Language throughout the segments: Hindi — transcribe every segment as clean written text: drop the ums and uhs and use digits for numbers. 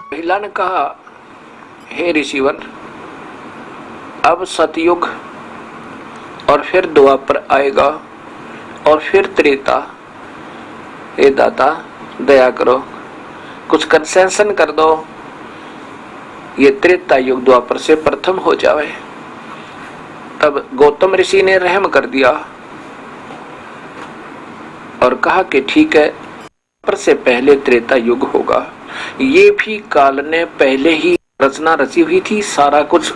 महिला ने कहा, हे ऋषिवर, अब सतयुग और फिर द्वापर आएगा और फिर त्रेता। हे दाता दया करो, कुछ कंसेशन कर दो, ये त्रेता युग द्वापर से प्रथम हो जावे। तब गौतम ऋषि ने रहम कर दिया और कहा कि ठीक है, द्वापर से पहले त्रेता युग होगा। ये भी काल ने पहले ही रचना रची हुई थी सारा कुछ,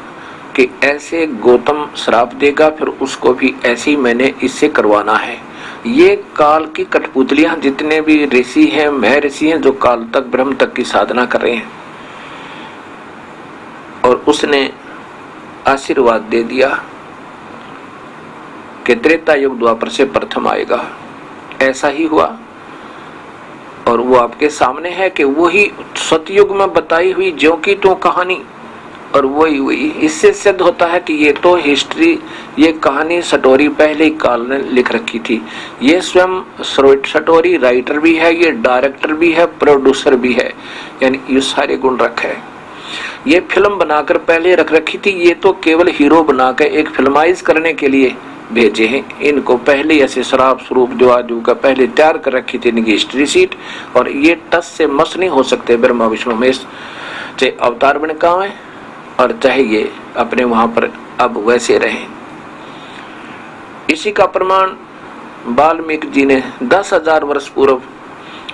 कि ऐसे गौतम श्राप देगा, फिर उसको भी ऐसे ही मैंने इससे करवाना है। ये काल की कठपुतलियां, जितने भी ऋषि हैं, महर्षि हैं, जो काल तक ब्रह्म तक की साधना कर रहे हैं, और उसने आशीर्वाद दे दिया कि त्रेता युग द्वापर से प्रथम आएगा। ऐसा ही हुआ, और वो आपके सामने है कि वही सतयुग में बताई हुई ज्यों की त्यों कहानी, और वही हुई। इससे सिद्ध होता है कि ये तो हिस्ट्री, ये कहानी स्टोरी पहले ही काल ने लिख रखी थी। ये स्वयं स्टोरी राइटर भी है, ये डायरेक्टर भी है, प्रोड्यूसर भी है, यानी ये सारे गुण रखे है। ये फिल्म बनाकर पहले रख रखी थी, ये तो केवल हीरो बनाकर एक फिल्माइज करने के लिए भेजे हैं। इनको पहले ऐसे शराब स्वरूप जो का पहले तैयार कर रखी थी इनकी हिस्ट्री सीट, और ये टस से मस नहीं हो सकते ब्रह्मा विष्णु महेश, चाहे अवतार बन का है और चाहे ये अपने वहां पर अब वैसे रहे। इसी का प्रमाण वाल्मीकि जी ने 10,000 वर्ष पूर्व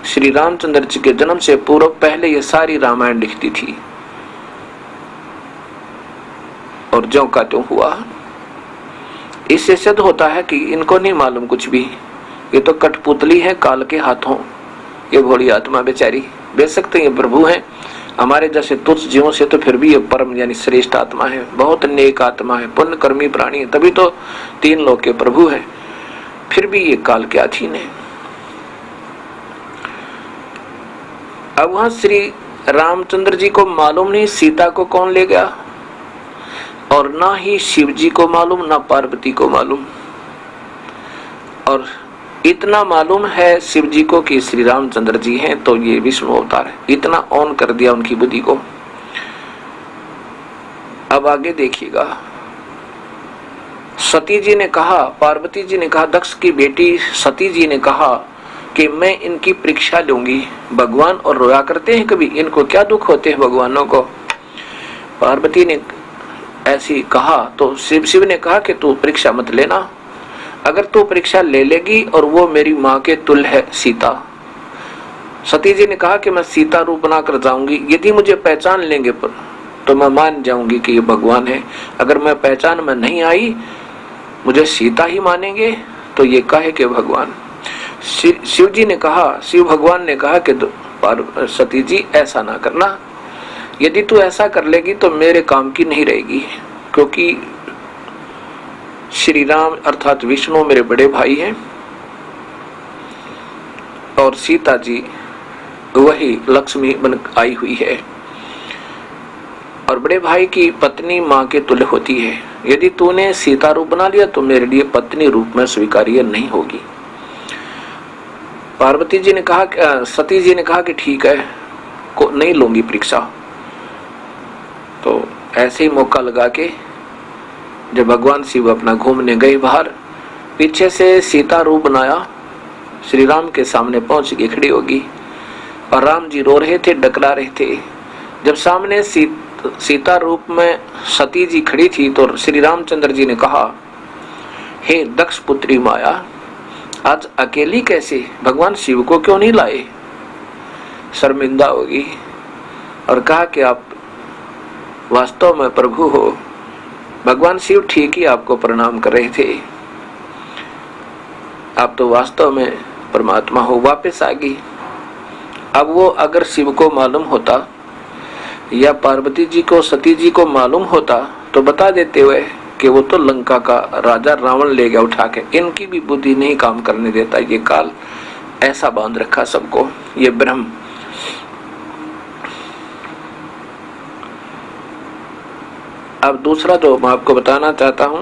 श्री रामचंद्र जी के जन्म से पूर्व पहले ये सारी रामायण लिखती थी, और ज्यों का त्यों हुआ। इससे सिद्ध होता है कि इनको नहीं मालूम कुछ भी, ये तो कठपुतली है काल के हाथों। ये भोली आत्मा बेचारी, बेशक तो ये प्रभु है हमारे जैसे तुच्छ जीवों से, तो फिर भी ये परम यानी श्रेष्ठ आत्मा है, बहुत नेक आत्मा है, पुण्य कर्मी प्राणी है, तभी तो 3 लोक के प्रभु है, फिर भी ये काल के अधीन है। अब वहां श्री रामचंद्र जी को मालूम नहीं सीता को कौन ले गया, और ना ही शिव जी को मालूम, ना पार्वती को मालूम। और इतना मालूम है शिव जी को कि श्री रामचंद्र जी हैं, तो ये विष्णु अवतार है। इतना ऑन कर दिया उनकी बुद्धि को। अब आगे देखिएगा, सती जी ने कहा, पार्वती जी ने कहा, दक्ष की बेटी सती जी ने कहा कि मैं इनकी परीक्षा लूंगी। भगवान और रोया करते हैं कभी, इनको क्या दुख होते हैं भगवानों को। पार्वती ने ऐसी कहा तो शिव ने कहा कि तू परीक्षा मत लेना, अगर तू परीक्षा ले लेगी और वो मेरी माँ के तुल्य है सीता। सती जी ने कहा कि मैं सीता रूप बनाकर जाऊंगी, यदि मुझे पहचान लेंगे तो मैं मान जाऊंगी कि ये भगवान है। अगर मैं पहचान में नहीं आई, मुझे सीता ही मानेंगे, तो ये कहे कि भगवान। शिव जी ने कहा, शिव भगवान ने कहा कि सती जी ऐसा ना करना, यदि तू ऐसा कर लेगी तो मेरे काम की नहीं रहेगी, क्योंकि श्री राम अर्थात विष्णु मेरे बड़े भाई हैं, और सीता जी वही लक्ष्मी बन आई हुई है, और बड़े भाई की पत्नी माँ के तुल्य होती है। यदि तूने सीता रूप बना लिया तो मेरे लिए पत्नी रूप में स्वीकार्य नहीं होगी। पार्वती जी ने कहा, सती जी ने कहा कि ठीक है, को नहीं लूंगी परीक्षा। तो ऐसे ही मौका लगा के जब भगवान शिव अपना घूमने गए बाहर, पीछे से सीता रूप बनाया, श्री राम के सामने पहुंच के खड़ी होगी, और राम जी रो रहे थे, डकरा रहे थे। जब सामने सीता रूप में सती जी खड़ी थी तो श्री रामचंद्र जी ने कहा, हे दक्ष पुत्री माया, आज अकेली कैसे, भगवान शिव को क्यों नहीं लाए। शर्मिंदा होगी और कहा कि आप वास्तव में प्रभु हो। भगवान शिव ठीक ही आपको प्रणाम कर रहे थे, आप तो वास्तव में परमात्मा हो। वापस आ गई। अब वो अगर शिव को मालूम होता या पार्वती जी को, सती जी को मालूम होता तो बता देते हुए कि वो तो लंका का राजा रावण ले गया उठा के। इनकी भी बुद्धि नहीं काम करने देता ये काल, ऐसा बांध रखा सबको ये ब्रह्म। अब दूसरा जो मैं आपको बताना चाहता हूं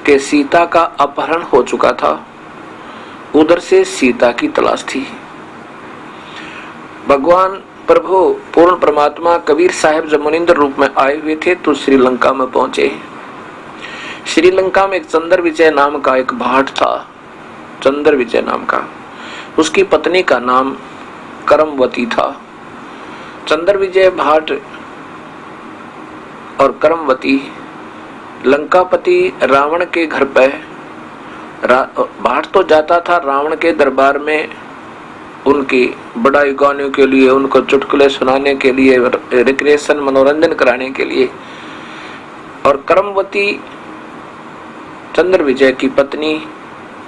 कि सीता का अपहरण हो चुका था, उधर से सीता की तलाश थी। भगवान प्रभु पूर्ण परमात्मा कबीर साहब जब मुनिंद्र रूप में आए हुए थे तो श्रीलंका में पहुंचे। श्रीलंका में एक चंद्र विजय नाम का एक भाट था, चंद्र विजय नाम का। उसकी पत्नी का नाम करमवती था। चंद्र विजय भाट और करमवती लंकापति रावण के घर पे, भाट तो जाता था रावण के दरबार में उनकी बड़ाई गाने के लिए, उनको चुटकुले सुनाने के लिए, रिक्रिएशन मनोरंजन कराने के लिए। और करमवती चंद्र विजय की पत्नी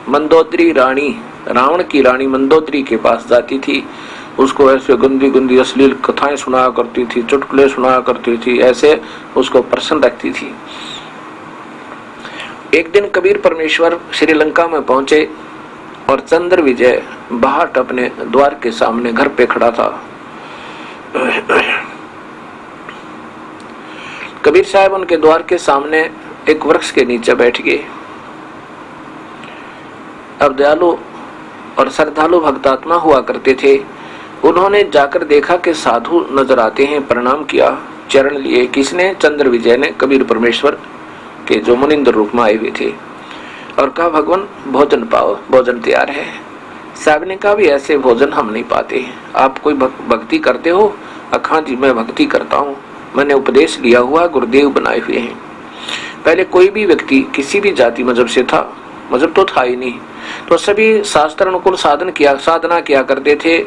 मंदोदरी रानी, रावण की रानी मंदोदरी के पास जाती थी। उसको ऐसे गंदी गंदी अश्लील कथाएं सुनाया करती थी, चुटकुले सुनाया करती थी, ऐसे उसको प्रसन्न रखती थी। एक दिन कबीर परमेश्वर श्रीलंका में पहुंचे और चंद्र विजय भाट अपने द्वार के सामने घर पे खड़ा था। कबीर साहब उनके द्वार के सामने एक वृक्ष के नीचे बैठ गए। अब दयालु और श्रद्धालु भक्तात्मा हुआ करते थे। उन्होंने जाकर देखा कि साधु नजर आते हैं, प्रणाम किया, चरण लिए। किसने? चंद्र विजय ने, कबीर परमेश्वर के जो मुनिंद्र रूप में आए हुए थे। और कहा भगवान भोजन पाओ, भोजन तैयार है। साहब ने कहा भी ऐसे भोजन हम नहीं पाते, आप कोई भक्ति करते हो? अखा जी मैं भक्ति करता हूँ, मैंने उपदेश लिया हुआ, गुरुदेव बनाए हुए हैं। पहले कोई भी व्यक्ति किसी भी जाति मजहब से था, मजहब तो था ही नहीं, तो सभी शास्त्र अनुकूल साधना किया करते थे,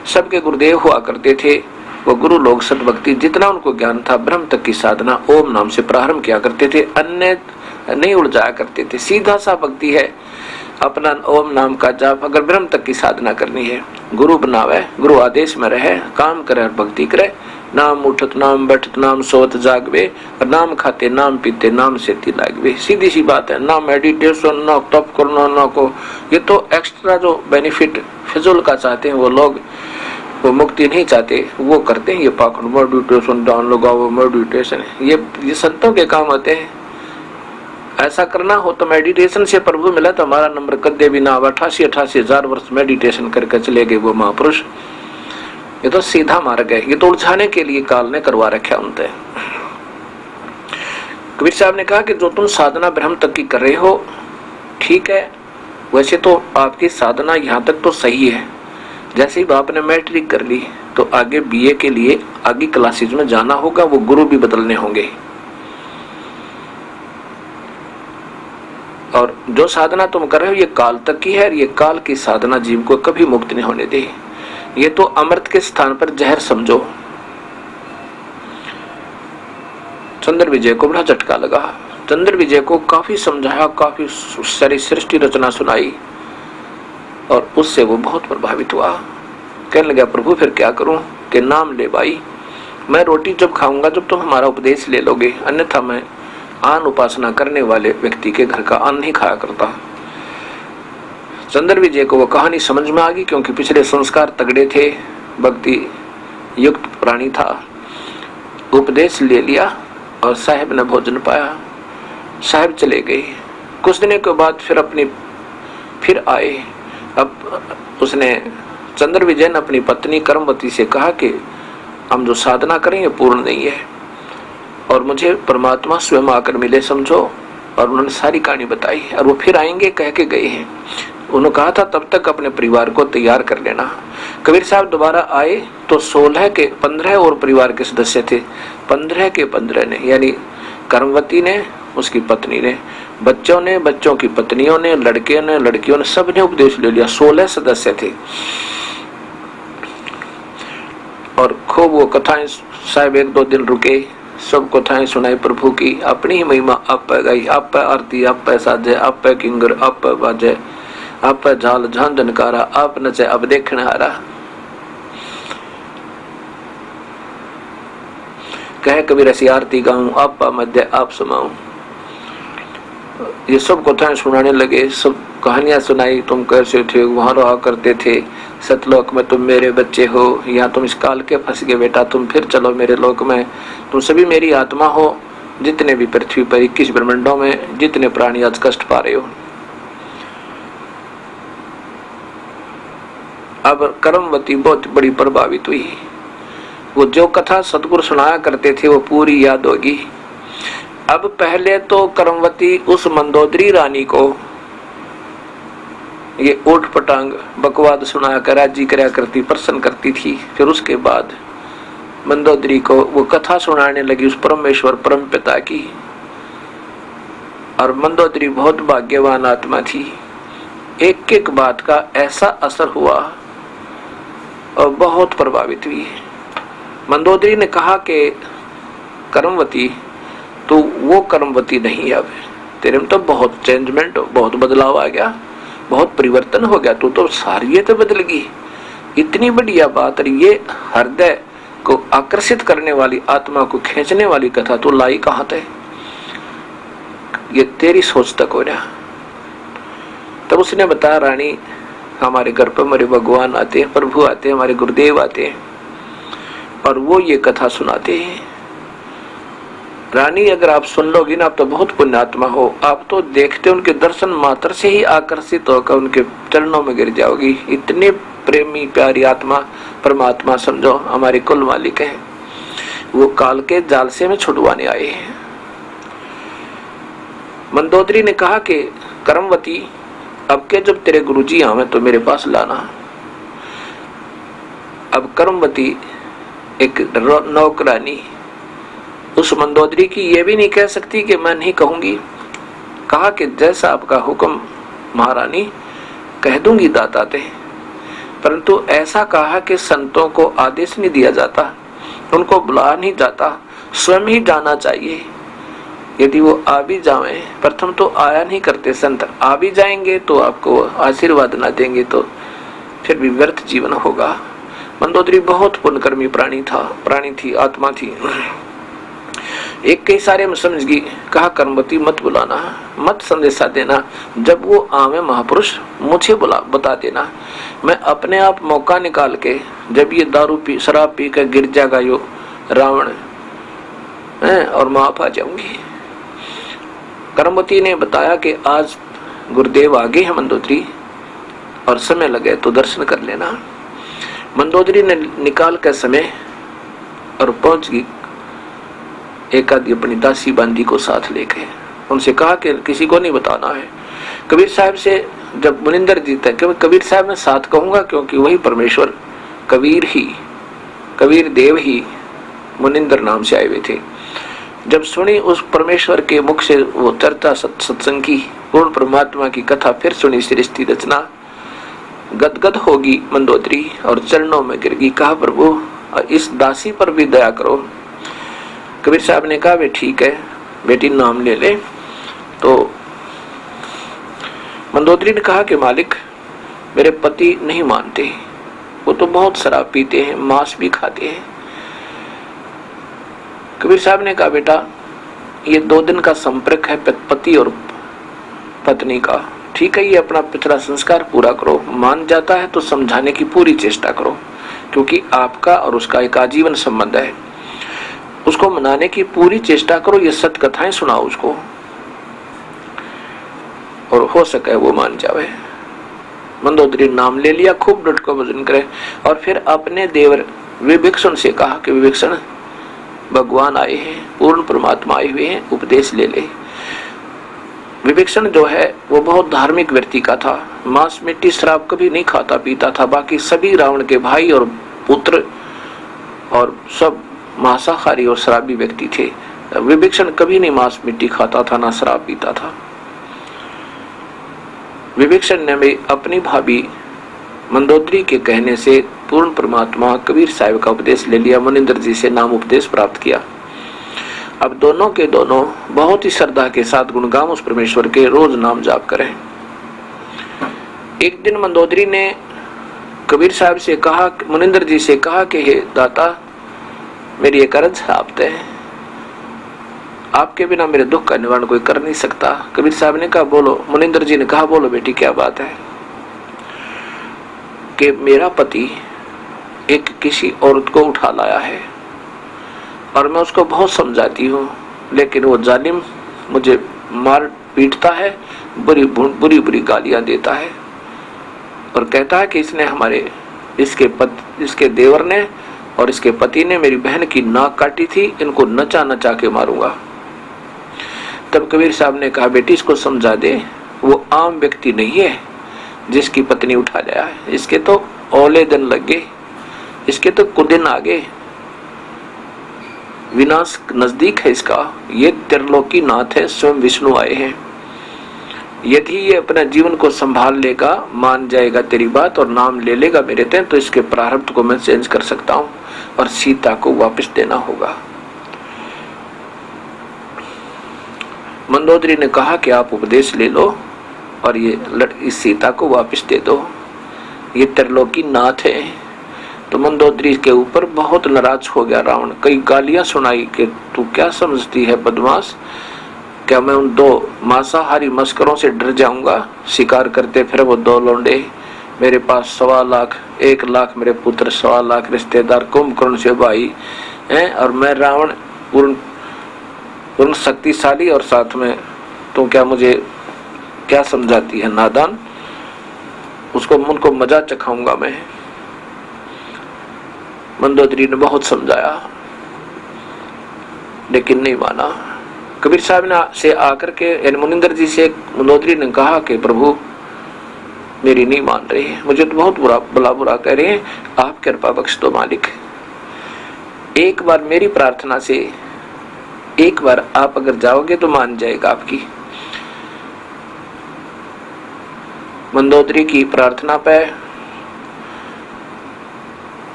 सबके गुरुदेव हुआ करते थे। वो गुरु लोग सद्भक्ति जितना उनको ज्ञान था ब्रह्म तक की साधना ओम नाम से प्रारंभ किया करते थे, अन्य नहीं उलझाया करते थे। सीधा सा भक्ति है, अपना ओम नाम का जाप। अगर ब्रह्म तक की साधना करनी है, गुरु बनावे, गुरु आदेश में रहे, काम करे और भक्ति करे। नाम उठत नाम बैठत नाम सोत जागवे, और नाम खाते नाम पीते नाम से लागवे। सीधी सी बात है। ना मेडिटेशन, ना तप करना, ना को ये तो एक्स्ट्रा जो बेनिफिट फिजूल का चाहते हैं वो लोग, वो मुक्ति नहीं चाहते, वो करते हैं ये पाखंड मेडिटेशन, ध्यान लगाओ मेडिटेशन। ये संतों के काम होते हैं। ऐसा करना हो तो मेडिटेशन से प्रभु मिला तो हमारा नंबर कदे भी ना। 88,000 वर्ष मेडिटेशन करके चले गए वो महापुरुष। ये तो सीधा मार्ग है, ये तो उलझाने के लिए काल ने करवा रखा उनसे। कबीर साहब ने कहा कि जो तुम साधना ब्रह्म तक की कर रहे हो ठीक है, वैसे तो आपकी साधना यहाँ तक तो सही है। जैसे ही आपने मैट्रिक कर ली तो आगे बीए के लिए आगे क्लासेज में जाना होगा, वो गुरु भी बदलने होंगे। और जो साधना तुम कर रहे हो ये काल तक की है, ये काल की साधना जीव को कभी मुक्त नहीं होने दे। ये तो अमृत के स्थान पर जहर समझो। चंद्र विजय को बड़ा झटका लगा। चंद्र विजय को काफी समझाया, काफी सारी सृष्टि रचना सुनाई और उससे वो बहुत प्रभावित हुआ। कहने लगा प्रभु फिर क्या करूं? कि नाम ले भाई, मैं रोटी जब खाऊंगा जब तुम हमारा उपदेश ले लोगे, अन्यथा मैं आन उपासना करने वाले व्यक्ति के घर का अन्न नहीं खाया करता। चंद्र विजय को वो कहानी समझ में आ गई, क्योंकि पिछले संस्कार तगड़े थे, भक्ति युक्त प्राणी था। उपदेश ले लिया और साहब ने भोजन पाया। साहब चले गए। कुछ दिनों के बाद फिर आए। अब उसने चंद्र विजय ने अपनी पत्नी करमवती से कहा कि हम जो साधना करें ये पूर्ण नहीं है और मुझे परमात्मा स्वयं आकर मिले समझो। और उन्होंने सारी कहानी बताई और वो फिर आएंगे कह के गए हैं। उन्होंने कहा था तब तक अपने परिवार को तैयार कर लेना। कबीर साहब दोबारा आए तो 16 के 15 और परिवार के सदस्य थे। 15 के 15 ने, यानी करमवती ने, उसकी पत्नी ने, बच्चों ने, बच्चों की पत्नियों ने, लड़के ने, लड़कियों ने, सबने उपदेश ले लिया। 16 सदस्य थे और खूब वो कथाएं साहब 1-2 दिन रुके, सब कथाएं सुनाई प्रभु की। अपनी ही महिमा आप पे गई, आप पे आरती, आप पे साजे, आप पे किंगर, आप पे बाजे, आप पे झाल झंझनकारा, आप नचे अब देखने आ रहा। कहे कबीर ऐसी आरती गाऊं, आप मध्य आप समाऊं। ये सब कथाएं सुनाने लगे, सब कहानियां सुनाई। तुम कैसे थे, वहां रहा करते थे, सतलोक में तुम मेरे बच्चे हो, यहाँ तुम इस काल के फंस गए बेटा, तुम फिर चलो मेरे लोक में, तुम सभी मेरी आत्मा हो। जितने भी पृथ्वी पर 21 ब्रह्मांडों में जितने प्राणी आज कष्ट पा रहे हो। अब करमवती बहुत बड़ी प्रभावित हुई। वो जो कथा सतगुरु सुनाया करते थे वो पूरी याद होगी। अब पहले तो कर्मवती उस मंदोदरी रानी को ये ऊट पटांग बकवाद सुनाया कर राजी कराया करती, प्रसन्न करती थी। फिर उसके बाद मंदोदरी को वो कथा सुनाने लगी उस परमेश्वर परम पिता की। और मंदोदरी बहुत भाग्यवान आत्मा थी। एक एक बात का ऐसा असर हुआ और बहुत प्रभावित हुई। मंदोदरी ने कहा कि कर्मवती, तो वो कर्मवती नहीं, अब तेरे में तो बहुत चेंजमेंट, बहुत बदलाव आ गया, बहुत परिवर्तन हो गया, तू तो सारी तो बदल गई। इतनी बढ़िया बात, और ये हृदय को आकर्षित करने वाली, आत्मा को खींचने वाली कथा तू लाई कहाँ थे? ये तेरी सोच तक हो रहा। तब उसने बताया, रानी हमारे घर पर हमारे भगवान आते हैं, प्रभु आते हैं, हमारे गुरुदेव आते हैं और वो ये कथा सुनाते हैं। रानी अगर आप सुन लोगी ना, आप तो बहुत पुण्यात्मा हो, आप तो देखते उनके दर्शन मात्र से ही आकर्षित होकर उनके चरणों में गिर जाओगी। इतने प्रेमी प्यारी आत्मा परमात्मा समझो हमारे कुल मालिक हैं, वो काल के जाल से में छुड़वाने आए हैं। मंदोदरी ने कहा कि कर्मवती, अब के जब तेरे गुरुजी आवे तो मेरे पास लाना। अब कर्मवती एक नौकरानी उस मंदोदरी की ये भी नहीं कह सकती कि मैं नहीं कहूंगी। कहा कि जैसा आपका हुक्म महारानी, कह दूंगी दाताते। परंतु ऐसा कहा कि संतों को आदेश नहीं दिया जाता, उनको बुला नहीं जाता, स्वयं ही जाना चाहिए। यदि वो आ भी जावे, प्रथम तो आया नहीं करते संत, आ भी जाएंगे तो आपको आशीर्वाद ना देंगे तो फिर भी व्यर्थ जीवन होगा। मंदोदरी बहुत पुण्यकर्मी प्राणी थी, आत्मा थी। एक के इशारे में समझ गई। कहा कर्मवती, मत बुलाना, मत संदेशा देना, जब वो आवे महापुरुष मुझे बता देना। मैं अपने आप मौका निकाल के, जब ये दारू पी शराब पी कर गिर जाएगा यो रावण और माफ आ जाऊंगी। कर्मवती ने बताया कि आज गुरुदेव आगे हैं मंदोदरी, और समय लगे तो दर्शन कर लेना। मंदोदरी ने निकाल कर समय और पहुंच गई। एक आदि अपनी दासी बांदी को साथ लेके उनसे कहा कि किसी को नहीं बताना है। कबीर साहब से जब मुनिंदर जी तक, कबीर साहब ने साथ कहूंगा क्योंकि वही परमेश्वर कबीर देव ही मुनिंदर नाम से आए हुए थे। जब सुनी उस परमेश्वर के मुख से वो चर्चा सत्संग की, पूर्ण परमात्मा की कथा फिर सुनी, सृष्टि रचना, गदगद होगी मंदोदरी और चरणों में गिर गई। कहा प्रभु इस दासी पर भी दया करो। कबीर साहब ने कहा वे ठीक है बेटी, नाम ले ले। तो मंदोदरी ने कहा कि मालिक मेरे पति नहीं मानते, वो तो बहुत शराब पीते हैं, मांस भी खाते हैं। कबीर साहब ने कहा बेटा ये 2 दिन का संपर्क है पति और पत्नी का, ठीक है, ये अपना पिछला संस्कार पूरा करो। मान जाता है तो समझाने की पूरी चेष्टा करो, क्योंकि आपका और उसका एक आजीवन संबंध है। उसको मनाने की पूरी चेष्टा करो, ये सत्य कथाएं सुनाओ उसको, और हो सके वो मान जावे। मंदोदरी नाम ले लिया, खूब डट को भजन करे, और फिर अपने देवर विभीषण से कहा कि विभीषण भगवान आए हैं, पूर्ण परमात्मा आए हुए हैं, उपदेश ले ले। विभीषण जो है वो बहुत धार्मिक व्यक्ति का था, मांस मिट्टी शराब कभी नहीं खाता पीता था। बाकी सभी रावण के भाई और पुत्र और सब मांसाहारी और शराबी व्यक्ति थे। विभीषण कभी नहीं मांस मिट्टी खाता था, ना शराब पीता था। विभीषण ने भी अपनी भाभी मंदोदरी के कहने से पूर्ण परमात्मा कबीर साहब का उपदेश ले लिया, मुनिंदर जी से नाम उपदेश प्राप्त किया। अब दोनों के दोनों बहुत ही श्रद्धा के साथ गुणगान उस परमेश्वर के रोज नाम जाप करें। एक दिन मंदोदरी ने कबीर साहब से कहा, मुनिंदर जी से कहा कि हे दाता मेरी एक अर्ज है आप तय, आपके बिना मेरे दुख का निवारण कोई कर नहीं सकता। कबीर साहब ने कहा बोलो। मुनिंदर जी ने कहा बोलो बेटी क्या बात है। कि मेरा पति एक किसी औरत को उठा लाया है और मैं उसको बहुत समझाती हूँ, लेकिन वो जालिम मुझे मार पीटता है, बुरी गालियां देता है और कहता है कि इसने इसके देवर ने और इसके पति ने मेरी बहन की नाक काटी थी, इनको नचा नचा के मारूंगा। तब कबीर साहब ने कहा, बेटी इसको समझा दे, वो आम व्यक्ति नहीं है जिसकी पत्नी उठा लिया है, इसके तो औले दिन लग गए, इसके तो कुदिन आ गए, विनाश नजदीक है इसका। ये त्रिलोकी नाथ है, स्वयं विष्णु आए हैं। यदि ये अपना जीवन को संभाल लेगा, मान जाएगा तेरी बात और नाम ले लेगा मेरे ते, तो इसके प्रारब्ध को मैं चेंज कर सकता हूं और सीता को वापस देना होगा। मंदोदरी ने कहा कि आप उपदेश ले लो और ये इस सीता को वापस दे दो, ये त्रिलोकी नाथ है। तो मंदोदरी के ऊपर बहुत नाराज हो गया रावण, कई गालियां सुनाई कि तू क्या समझती है बदमाश, क्या मैं उन 2 मांसाहारी मस्करों से डर जाऊंगा? शिकार करते फिर वो 2 लौंडे, मेरे पास 1.25 लाख, 1 लाख मेरे पुत्र, 1.25 लाख रिश्तेदार, कुंभकर्ण से भाई हैं, और मैं रावण पूर्ण शक्तिशाली, और साथ में तो क्या मुझे क्या समझाती है नादान, उसको उनको मजा चखाऊंगा मैं। मंदोदरी ने बहुत समझाया लेकिन नहीं माना। कबीर साहब ने से आकर के यानी मुनिंदर जी से मंदोदरी ने कहा कि प्रभु मेरी नहीं मान रही है, मुझे तो बहुत बुरा कह रहे हैं, आप कृपा बख्श दो मालिक, एक बार मेरी प्रार्थना से एक बार आप अगर जाओगे तो मान जाएगा आपकी। मंदोदरी की प्रार्थना पे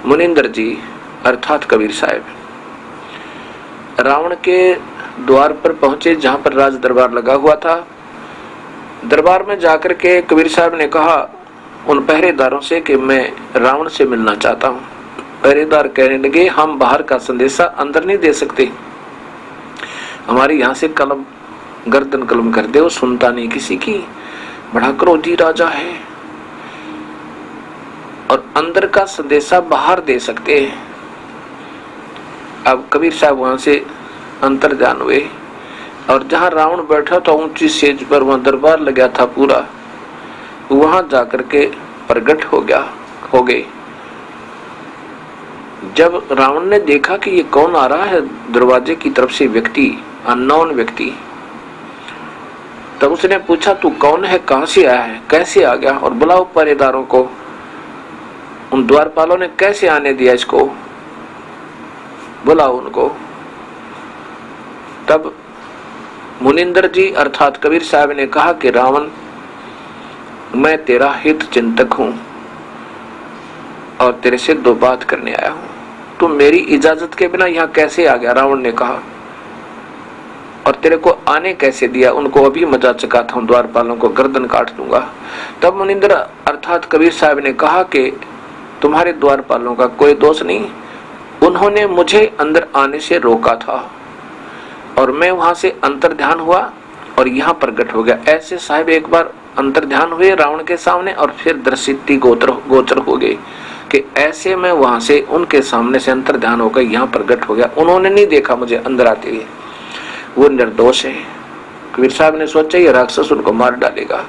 मुनिंदर जी अर्थात कबीर साहब रावण के द्वार पर पहुंचे, जहां पर राज दरबार लगा हुआ था। दरबार में जाकर के कबीर साहब ने कहा उन पहरेदारों से कि मैं रावण से मिलना चाहता हूं। पहरेदार कहने लगे, हम बाहर का संदेशा अंदर नहीं दे सकते, हमारे यहाँ से कलम गर्दन कलम कर दे, वो सुनता नहीं किसी की, बड़ा क्रोधी राजा है, और अंदर का संदेशा बाहर दे सकते हैं। अब कबीर साहब वहां से अंतर्ध्यान हुए और जहां रावण बैठा था ऊंची सेज पर, वहां दरबार लगा था पूरा, वहां जाकर के प्रकट हो गए। जब रावण ने देखा कि ये कौन आ रहा है दरवाजे की तरफ से व्यक्ति, अननोन व्यक्ति, तब उसने पूछा तू कौन है, कहां से आया है, कैसे आ गया, और बुलाओ पहरेदारों को। उन द्वारपालों ने कैसे आने दिया इसको, बुलाओ उनको। तब मुनिंदर जी अर्थात कबीर साहब ने कहा कि रावण मैं तेरा हित चिंतक हूं और तेरे से 2 बात करने आया हूं, तू मेरी इजाजत के बिना यहां कैसे आ गया? रावण ने कहा, और तेरे को आने कैसे दिया? उनको अभी मजा चखाता हूं, द्वारपालों को गर्दन काट दूंगा। तब मुनिंदर अर्थात कबीर साहब ने कहा कि तुम्हारे द्वारपालों का कोई दोष नहीं, उन्होंने मुझे अंदर आने से रोका था और मैं वहां से अंतर्ध्यान हुआ और यहाँ प्रकट हो गया। ऐसे साहब एक बार अंतर्ध्यान हुए रावण के सामने और फिर दृष्टि गोचर हो गए कि ऐसे मैं वहां से उनके सामने से अंतर्ध्यान होकर यहाँ प्रकट हो गया, उन्होंने नहीं देखा मुझे अंदर आते हुए, वो निर्दोष है। कबीर साहब ने सोचा ये राक्षस उनको मार डालेगा।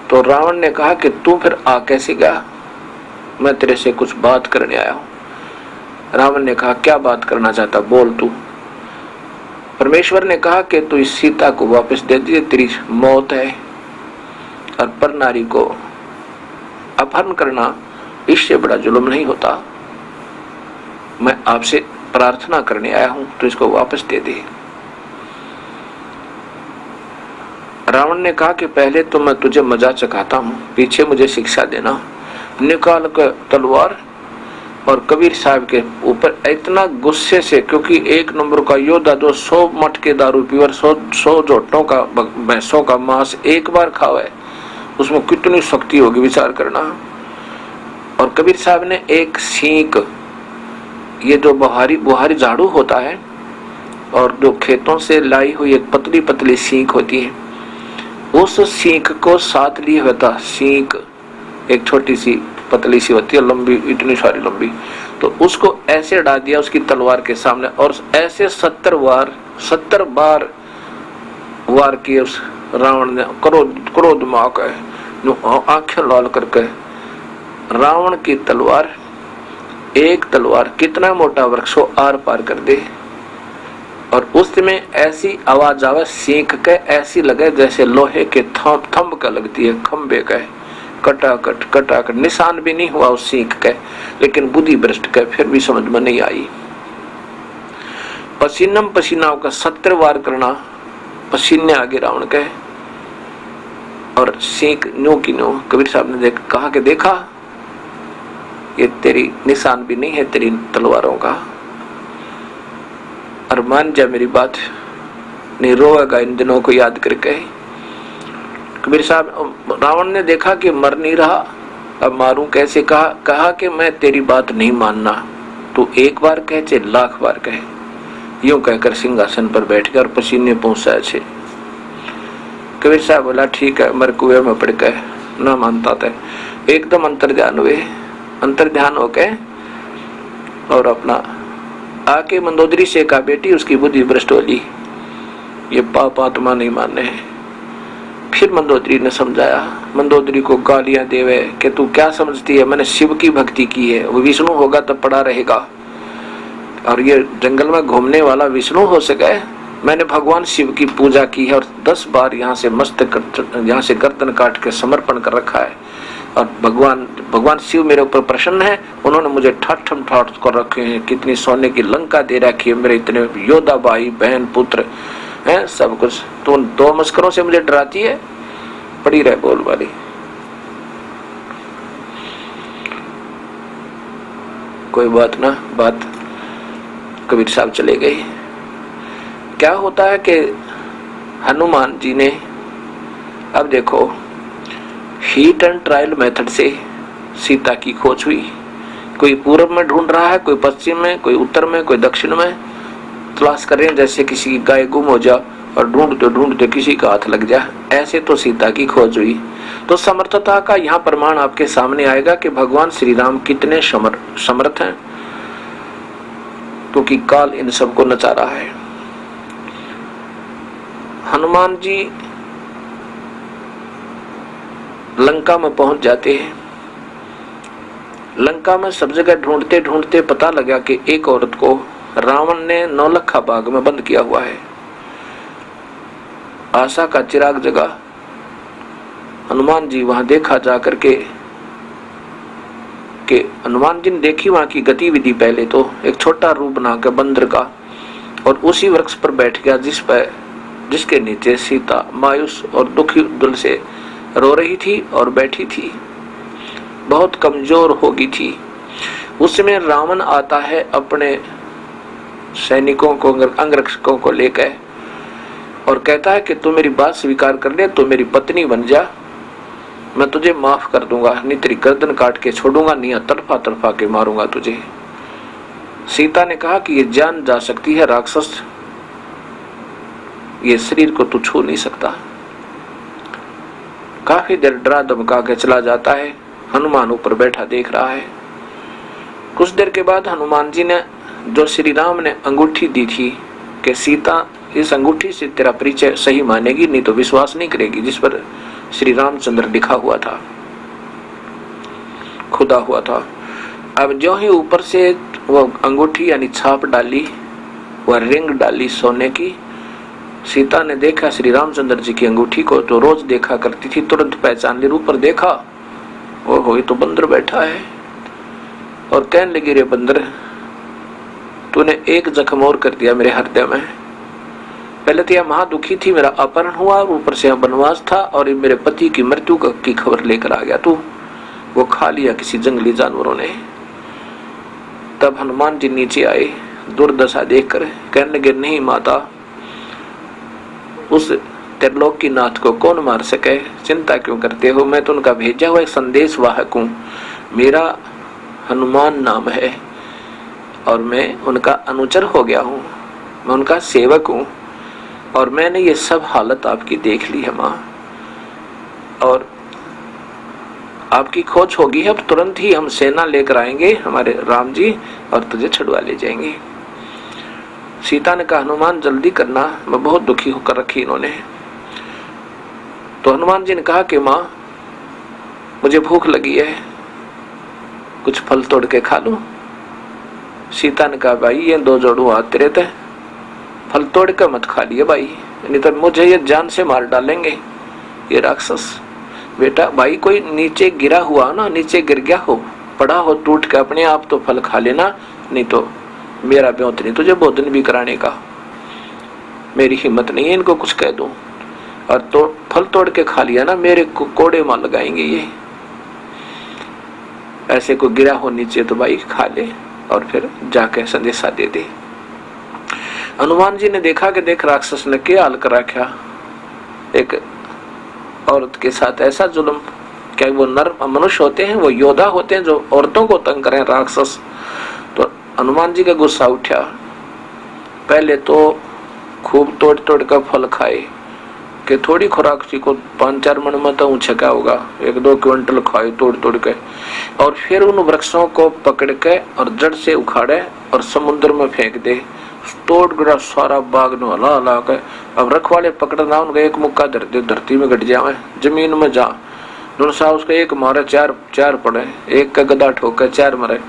तो रावण ने कहा कि तू फिर आ कैसे गया? मैं तेरे से कुछ बात करने आया हूं। रावण ने कहा क्या बात करना चाहता, बोल तू। परमेश्वर ने कहा कि तू इस सीता को वापस दे दे, तेरी मौत है, और पर नारी को अपहरण करना इससे बड़ा जुल्म नहीं होता। मैं आपसे प्रार्थना करने आया हूं, तो इसको वापस दे दे। रावण ने कहा कि पहले तो मैं तुझे मजा चखाता हूं, पीछे मुझे शिक्षा देना। निकाल कर तलवार और कबीर साहब के ऊपर इतना गुस्से से, क्योंकि 1 नंबर का योद्धा जो 100 मटके दारू पीवर 100 जोटों का भैंसों का मांस एक बार खावे, उसमें कितनी शक्ति होगी विचार करना। और कबीर साहब ने एक सींक, ये जो बुहारी झाड़ू होता है और जो खेतों से लाई हुई एक पतली पतली सींक होती है, उस सींक को साथ लिए हुआ था। सींक एक छोटी सी पतली सी होती है, लंबी, इतनी सारी लंबी, तो उसको ऐसे डाल दिया उसकी तलवार के सामने और ऐसे 70 बार वार किए उस रावण ने। क्रोध माँ का आंखें लाल करके रावण की तलवार एक तलवार कितना मोटा वृक्ष हो आर पार कर दे। और उस समय ऐसी आवाज आवे सीख के, ऐसी लगे जैसे लोहे के थंब का लगती है, खंबे का, कटाकट कटाकट, निशान भी नहीं हुआ उस सीख के, लेकिन बुद्धि भ्रष्ट के फिर भी समझ में नहीं आई। पसीनम पसीना का 70 वार करना, पसीने आगे रावण के, और सीख न्यू की न्यू। कबीर साहब ने कहा कि देखा ये तेरी निशान भी नहीं है तेरी तलवारों का, और मान जा मेरी बात, नहीं रोएगा इन दिनों को याद करके। कबीर साहब, रावण ने देखा कि मर नहीं रहा, अब मारूं कैसे। कहा कि मैं तेरी बात नहीं मानना, तू एक बार कह चाहे लाख बार कहे। यूं कहकर सिंहासन पर बैठ गया और पसीने पहुंचा छे। कबीर साहब बोला ठीक है, मर कुएं में पड़ गए, न मानता था। एकदम अंतर्ध्यान हुए, अंतर्ध्यान होके और अपना आके मंदोदरी से कहा, बेटी उसकी बुद्धि भ्रष्ट होली, ये पाप आत्मा नहीं माने। फिर मंदोदरी ने समझाया, मंदोदरी को गालियां देवे कि तू क्या समझती है, मैंने शिव की भक्ति की है, वो विष्णु होगा तो पड़ा रहेगा, और ये जंगल में घूमने वाला विष्णु हो सके। मैंने भगवान शिव की पूजा की है और 10 बार यहाँ से गर्दन काट के समर्पण कर रखा है, और भगवान शिव मेरे ऊपर प्रसन्न है। उन्होंने मुझे ठाठ कर रखे हैं, कितनी सोने की लंका दे रखी है, मेरे इतने योद्धा भाई बहन पुत्र हैं, सब कुछ। तो उन 2 मस्करों से मुझे डराती है, पड़ी रहे बोल वाली। कोई बात ना, बात कबीर साहब चले गए। क्या होता है कि हनुमान जी ने, अब देखो हीट एंड ट्रायल मेथड से सीता की खोज हुई। कोई पूर्व में ढूंढ रहा है, कोई पश्चिम में, कोई उत्तर में, कोई दक्षिण में तलाश कर रहे हैं, जैसे किसी की गाय गुम हो जा और ढूंढते ढूंढते किसी का हाथ लग जाए, ऐसे तो सीता की खोज हुई। तो समर्थता का यहाँ प्रमाण आपके सामने आएगा कि भगवान श्री राम कितने समर्थ हैं, क्योंकि काल इन सबको नचा रहा है। हनुमान जी लंका में पहुंच जाते हैं। लंका में सब जगह ढूंढते ढूंढते पता लगा कि एक औरत को रावण ने नौलखा बाग में बंद किया हुआ है। आशा का चिराग जगा। हनुमान जी वहां देखा जाकर के हनुमान जी ने देखी वहां की गतिविधि। पहले तो एक छोटा रूप बना के बंदर का, और उसी वृक्ष पर बैठ गया जिसके नीचे सीता मायूस और दुखी दिल से रो रही थी और बैठी थी, बहुत कमजोर हो गई थी। उस समय रावण आता है अपने सैनिकों को, अंगरक्षकों को लेकर, और कहता है कि तू मेरी बात स्वीकार कर ले, तू मेरी पत्नी बन जा, मैं तुझे माफ कर दूंगा, नहीं तेरी गर्दन काट के छोड़ूंगा, नहीं तड़फा तड़फा के मारूंगा तुझे। सीता ने कहा कि ये जान जा सकती है राक्षस, ये शरीर को तू छू नहीं सकता। काफी देर डरा धमका के चला जाता है। हनुमान ऊपर बैठा देख रहा है। कुछ देर के बाद हनुमान जी ने, जो श्री राम ने अंगूठी दी थी कि सीता इस अंगूठी से तेरा परिचय सही मानेगी, नहीं तो विश्वास नहीं करेगी, जिस पर श्री रामचंद्र लिखा हुआ था, खुदा हुआ था। अब जो ही ऊपर से वो अंगूठी यानी छाप डाली, वह रिंग डाली सोने की, सीता ने देखा श्री रामचंद्र जी की अंगूठी को, तो रोज देखा करती थी, तुरंत पहचान ली। ऊपर देखा, ओहो ये तो बंदर बैठा है, और कहने लगी रे बंदर, तूने एक जख्म और कर दिया मेरे हृदय में। पहले तो यह महादुखी थी, मेरा अपहरण हुआ, और ऊपर से वनवास था, और मेरे पति की मृत्यु की खबर लेकर आ गया तू, वो खा लिया किसी जंगली जानवरों ने। तब हनुमान जी नीचे आए, दुर्दशा देखकर कहने लगे, नहीं माता, उस त्रिलोक की नाथ को कौन मार सके, चिंता क्यों करते हो, मैं तो उनका भेजा हुआ एक संदेश वाहक हूँ, मेरा हनुमान नाम है, और मैं उनका अनुचर हो गया हूँ, मैं उनका सेवक हूँ, और मैंने ये सब हालत आपकी देख ली है माँ, और आपकी खोज होगी है, अब तुरंत ही हम सेना लेकर आएंगे हमारे राम जी, और तुझे छुड़वा ले जाएंगे। सीता ने कहा, हनुमान जल्दी करना, मैं बहुत दुखी होकर रखी इन्होंने। तो हनुमान जी ने कहा कि माँ मुझे भूख लगी है, कुछ फल तोड़ के खा लूं। सीता ने कहा भाई ये 2 जोड़ू हाथ तेरे थे, फल तोड़ कर मत खा लिए भाई, नहीं तो मुझे ये जान से मार डालेंगे ये राक्षस। बेटा भाई कोई नीचे गिरा हुआ ना, नीचे गिर गया हो, पड़ा हो टूट के अपने आप तो फल खा लेना, नहीं तो मेरा ब्योत नहीं तुझे भोजन भी कराने का, मेरी हिम्मत नहीं है इनको कुछ कह दूं, और तो फल तोड़ के खा लिया ना मेरे को कोड़े मार लगाएंगे ये। ऐसे को गिरा हो नीचे तो भाई खा ले और फिर जाके संदेशा दे दे। हनुमान जी ने देखा कि देख राक्षस ने क्या हाल कर रखा, एक औरत के साथ ऐसा जुल्म। क्या वो नर मनुष्य होते हैं, वो योद्धा होते हैं जो औरतों को तंग करें राक्षस। तो हनुमान जी का गुस्सा उठा, पहले तो खूब तोड़ तोड़ कर फल खाए कि थोड़ी खुराक सी को 5-4 मन में तो ऊंचा क्या होगा, 1-2 क्विंटल खाए तोड़ तोड़ के, और फिर उन वृक्षों को पकड़ के और जड़ से उखाड़े और समुद्र में फेंक दे, तोड़ गिरा सारा बाग न हला हला के। अब रखवाले पकड़ना उनका एक मुक्का धर दे, धरती में घट जावे, जमीन में जा नुनसा उसका एक मारे 4 पड़े, एक का गदा ठोके 4 मरे,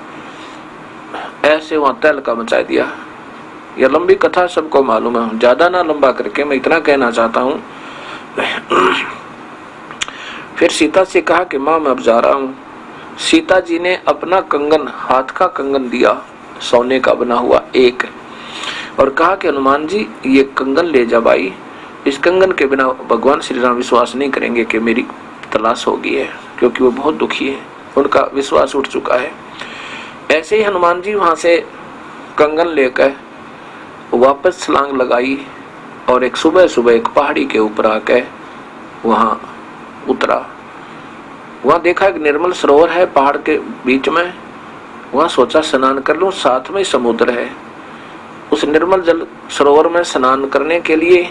ऐसे वहां तहलका मचा दिया। यह लंबी कथा सबको मालूम है, ज्यादा ना लंबा करके मैं इतना कहना चाहता हूँ। फिर सीता से कहा कि माँ मैं अब जा रहा हूँ। सीता जी ने अपना कंगन, हाथ का कंगन दिया सोने का बना हुआ एक, और कहा कि हनुमान जी ये कंगन ले जा भाई, इस कंगन के बिना भगवान श्री राम विश्वास नहीं करेंगे कि मेरी तलाश होगी है, क्योंकि वो बहुत दुखी है, उनका विश्वास उठ चुका है। ऐसे ही हनुमान जी वहां से कंगन लेकर वापस छलांग लगाई और एक सुबह एक पहाड़ी के ऊपर आकर वहां उतरा। वहां देखा एक निर्मल सरोवर है पहाड़ के बीच में, वहां सोचा स्नान कर लूं, साथ में समुद्र है। उस निर्मल जल सरोवर में स्नान करने के लिए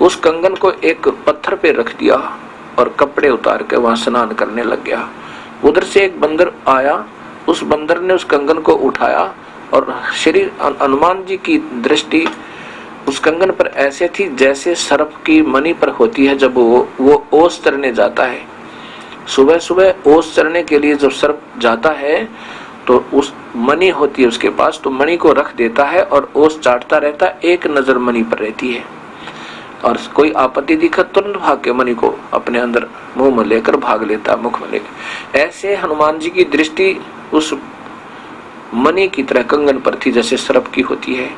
उस कंगन को एक पत्थर पे रख दिया और कपड़े उतार के वहां स्नान करने लग गया। उधर से एक बंदर आया, उस बंदर ने उस कंगन को उठाया और श्री हनुमान जी की दृष्टि उस कंगन पर ऐसे थी जैसे सर्प की मणि पर होती है जब वो ओस चरने जाता है। सुबह ओस चरने के लिए जब सर्प जाता है तो उस मणि होती है उसके पास, तो मणि को रख देता है और ओस चाटता रहता है, एक नजर मणि पर रहती है, और कोई आपत्ति दिखा तुरंत भाग के मणि को अपने अंदर मुंह में लेकर भाग लेता, मुख में लेकर। ऐसे हनुमान जी की दृष्टि उस मणि की तरह कंगन पर थी जैसे सर्प की होती है।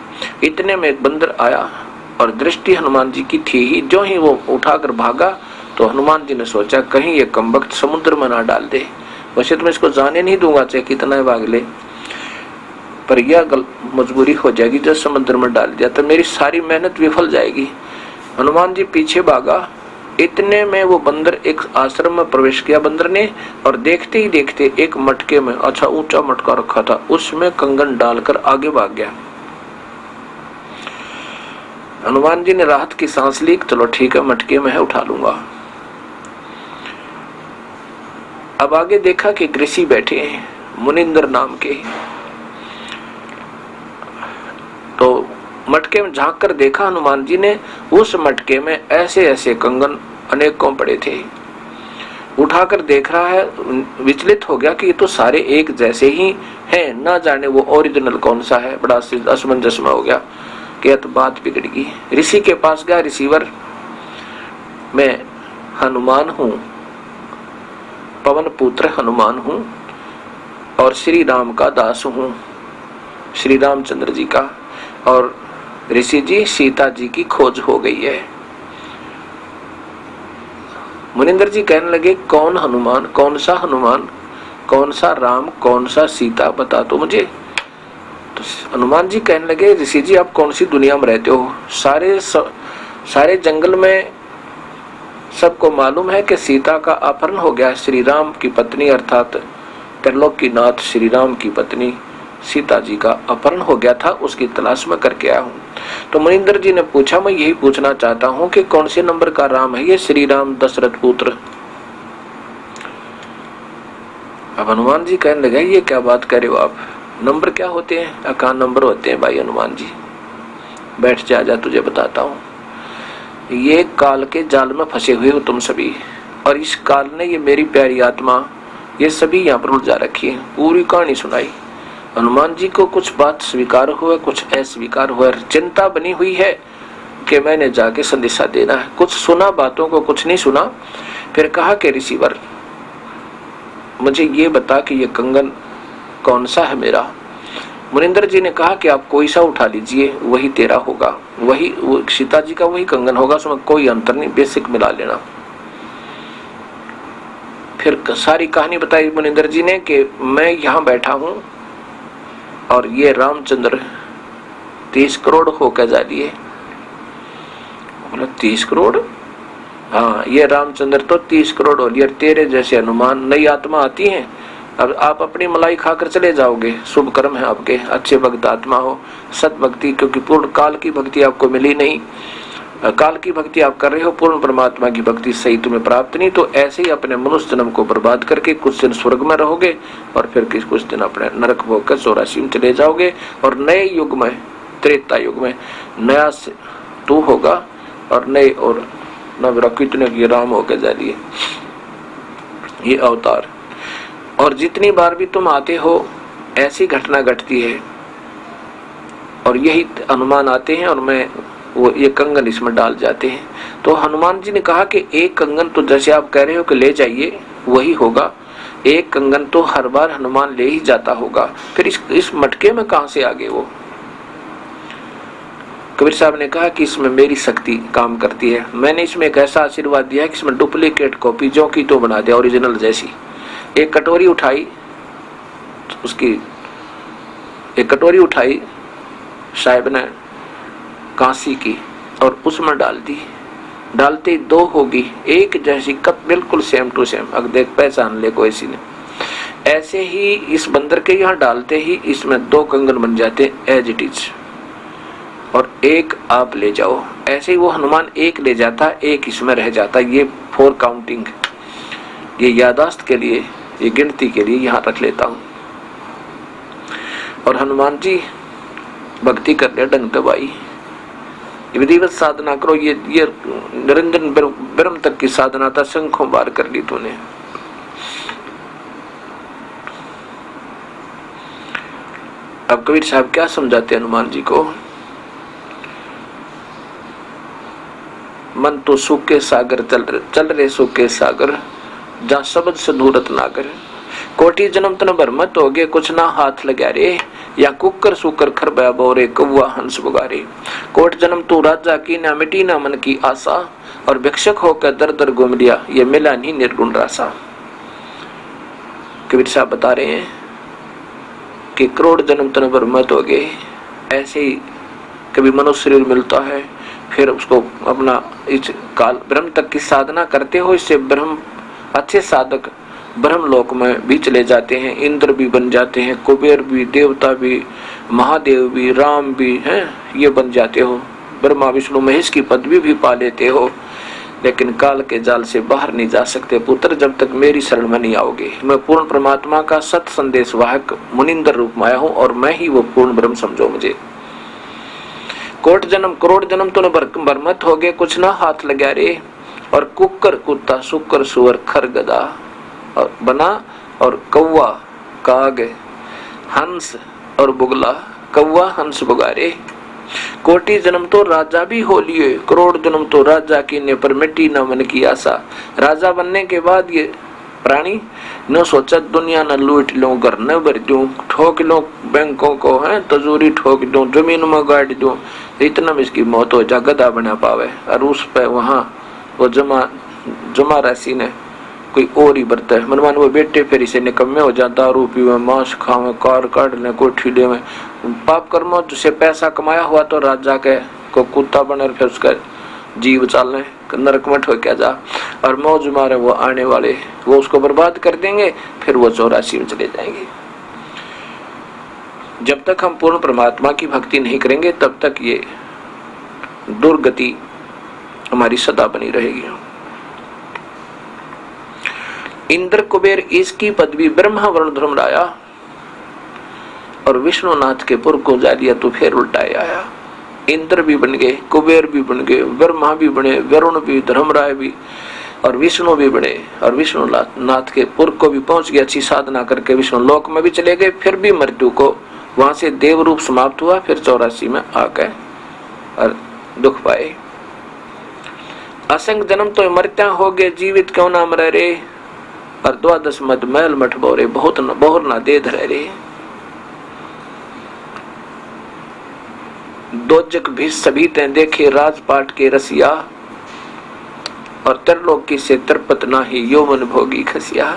इतने में एक बंदर आया और दृष्टि हनुमान जी की थी ही, जो ही वो उठाकर भागा तो हनुमान जी ने सोचा कहीं ये कमबख्त समुद्र में ना डाल दे, वैसे तो मैं इसको जाने नहीं दूंगा चाहे कितना भाग ले, पर यह मजबूरी हो जाएगी, जब समुद्र में डाल दिया तो मेरी सारी मेहनत विफल जाएगी। हनुमान जी पीछे भागा, इतने में वो बंदर एक आश्रम में प्रवेश किया बंदर ने, और देखते ही देखते एक मटके में, अच्छा ऊंचा मटका रखा था, उसमें कंगन डालकर आगे भाग गया। हनुमान जी ने राहत की सांस ली, चलो ठीक है मटके में है उठा लूंगा। अब आगे देखा कि ऋषि बैठे हैं मुनिंदर नाम के, तो मटके में झांक कर देखा हनुमान जी ने, उस मटके में ऐसे ऐसे कंगन अनेकों पड़े थे। उठाकर देख रहा है, विचलित हो गया कि ये तो सारे एक जैसे ही हैं, ना जाने वो ओरिजिनल कौन सा है, बड़ा असमंजस में हो गया कि तो बात बिगड़ गई। ऋषि के पास गया, ऋषिवर मैं हनुमान हूँ, पवन पुत्र हनुमान हूँ और श्री राम का दास हूँ, श्री रामचंद्र जी का, और ऋषि जी सीता जी की खोज हो गई है। मुनिंदर जी कहने लगे कौन हनुमान, कौन सा हनुमान, कौन सा राम, कौन सा सीता, बता तो मुझे। तो हनुमान जी कहने लगे ऋषि जी आप कौन सी दुनिया में रहते हो, सारे जंगल में सबको मालूम है कि सीता का अपहरण हो गया, श्री राम की पत्नी अर्थात त्रिलोक की नाथ श्री राम की पत्नी सीता जी का अपहरण हो गया था, उसकी तलाश में करके आया हूँ। तो मुनिंदर जी ने पूछा मैं यही पूछना चाहता हूँ कि कौन से नंबर का राम है ये श्री राम दशरथ पुत्र। अब हनुमान जी कहने लगे ये क्या बात कर रहे हो आप, नंबर क्या होते हैं, अकान नंबर होते हैं भाई हनुमान जी, बैठ जा तुझे बताता हूँ। ये काल के जाल में फंसे हुए हो तुम सभी, और इस काल ने ये मेरी प्यारी आत्मा ये सभी यहाँ पर उलझा रखी है। पूरी कहानी सुनाई, हनुमान जी को कुछ बात स्वीकार हुआ, कुछ अस्वीकार हुआ, चिंता बनी हुई है कि मैंने जाके संदेशा देना है। कुछ सुना बातों को, कुछ नहीं सुना। फिर कहा कि ऋषिवर मुझे ये बता कि ये कंगन कौन सा है मेरा। मुनिंदर जी ने कहा कि आप कोई सा उठा लीजिए, वही तेरा होगा, वही सीता जी का वही कंगन होगा, उसमें कोई अंतर नहीं, बेसिक मिला लेना। फिर सारी कहानी बताई मुनिंदर जी ने कि मैं यहाँ बैठा हूं और ये रामचंद्र 30 करोड़ होकर जा लिए। बोला 30 करोड़? हाँ, ये रामचंद्र तो 30 करोड़ हो लिए। तेरे जैसे हनुमान नई आत्मा आती है, अब आप अपनी मलाई खाकर चले जाओगे। शुभ कर्म है आपके, अच्छे भक्त आत्मा हो, सत भक्ति, क्योंकि पूर्ण काल की भक्ति आपको मिली नहीं। काल की भक्ति आप कर रहे हो, पूर्ण परमात्मा की भक्ति सही तुम्हें प्राप्त नहीं। तो ऐसे ही अपने मनुष्य जन्म को बर्बाद करके कुछ दिन स्वर्ग में रहोगे और फिर कुछ दिन अपने नरक भोग कर 84 में चले जाओगे। और नए युग में, त्रेता युग में नया तू होगा और नए और नव कितने की राम होकर जा लिए ये अवतार। और जितनी बार भी तुम आते हो ऐसी घटना घटती है और यही हनुमान आते हैं और मैं वो ये कंगन इसमें डाल जाते हैं। तो हनुमान जी ने कहा कि एक कंगन तो जैसे आप कह रहे हो कि ले जाइए वही होगा, एक कंगन तो हर बार हनुमान ले ही जाता होगा, फिर इस मटके में कहां से आ गए वो। कबीर साहब ने कहा कि इसमें मेरी शक्ति काम करती है। मैंने इसमें एक ऐसा आशीर्वाद दिया है कि इसमें डुप्लीकेट कॉपी जो की तो बना दिया ओरिजिनल जैसी। एक कटोरी उठाई, उसकी एक कटोरी उठाई साहिब ने कांसी की और उसमें डाल दी, डालते 2 होगी, एक जैसी कप बिल्कुल सेम टू सेम। अब देख पहचान ले कोई सी ने। ऐसे ही इस बंदर के यहाँ डालते ही इसमें 2 कंगन बन जाते एज इट इज, और एक आप ले जाओ। ऐसे ही वो हनुमान एक ले जाता, एक इसमें रह जाता। ये 4 काउंटिंग, ये यादाश्त के लिए, ये गिनती के लिए यहाँ रख लेता हूँ। और हनुमान जी भक्ति कर ले डंग दबाई, विधिवत साधना करो। ये निरंजन ब्रह्म तक की साधना था, शंखों बार कर ली तूने। अब कबीर साहब क्या समझाते हनुमान जी को। मन तो सुख के सागर चल रहे सुख के सागर, जहाँ शब्द सधूरत नागर। कोटि जन्म तन भर मत हो गए, कुछ ना हाथ लगा रे, या कुकर सुकर खरबया बोरे कौवा हंस बुगारे। कोट जन्म तू राजा की, ना मिटी ना मन की आशा, और भिक्षक होकर दर दर घूम लिया, ये मिला नहीं निर्गुण रासा। कबीर साहब बता रहे हैं कि करोड़ जन्म तन भर मत हो गए। ऐसे ही कभी मनुष्य शरीर मिलता है, फिर उसको अपना इस काल ब्रह्म तक की साधना करते हो, इससे ब्रह्म अच्छे साधक ब्रह्म लोक में भी चले जाते हैं, इंद्र भी बन जाते हैं, कुबेर भी, देवता भी, महादेव भी, राम भी हैं, ये बन जाते हो। ब्रह्मा विष्णु महेश की पदवी भी पा लेते हो, लेकिन काल के जाल से बाहर नहीं जा सकते पुत्र, जब तक मेरी शरण में नहीं आओगे। मैं पूर्ण परमात्मा का सत संदेश वाहक मुनिंदर रूप में आया हूँ और मैं ही वो पूर्ण ब्रह्म समझो मुझे। कोट जन्म करोड़ जन्म तो बरमत हो गए, कुछ ना हाथ लगा रे, और कुकर कुत्ता सुकर सुअर खर गदा और बना, और कौवा काग हंस और बुगला, कौवा हंस बुगारे। कोटि जन्म तो राजा भी हो लिए, करोड़ जन्म तो राजा की ने, पर मिट्टी न मन की आशा। राजा बनने के बाद ये प्राणी न सोचा दुनिया न लूट लो, घर न भर दूं, ठोक लो बैंकों को, है तजूरी ठोक दूं, जमीन में गाड़ दूं, इतना में इसकी मौत हो जा, गधा बना पावे। और उस पे वहां वो जमा राशि ने कोई और ही बरता है। मनमान वो बेटे फिर इसे निकम्मे हो जाता, दारू पीवे, मांस खावे, कार काट ले, कोठी ले में, पाप कर्मों से पैसा कमाया हुआ तो राजा के को कुत्ता बने, फिर उसका जीव चालने नरक में ठोका जा, और मौज मारे वो आने वाले वो उसको बर्बाद कर देंगे, फिर वो 84 में चले जाएंगे। जब तक हम पूर्ण परमात्मा की भक्ति नहीं करेंगे तब तक ये दुर्गति हमारी सदा बनी रहेगी। इंद्र कुबेर इसकी पदवी ब्रह्मा वरुण धर्मराया और विष्णुनाथ के पुर को जा लिया, तो फिर उल्टाए आया। इंद्र भी बन गए, कुबेर भी बन गए, ब्रह्मा भी बने, वरुण भी, धर्मराय भी, और विष्णु भी बने, और विष्णुनाथ के पुर को भी पहुंच गए। अच्छी साधना करके विष्णु लोक में भी चले गए, फिर भी मृत्यु को वहां से देव रूप समाप्त हुआ, फिर 84 में आ गए और दुख पाए। असंग जन्म तो मरत्या हो गए, जीवित क्यों ना मरे रे, और 12 मद मैल मठ बोरे, बहुत बहुर ना दे धरे रे। दोजक भी सभी ते देखे, राजपाट के रसिया, और त्रिलोकी से तिरपत नाही, यौवन भोगी खसिया।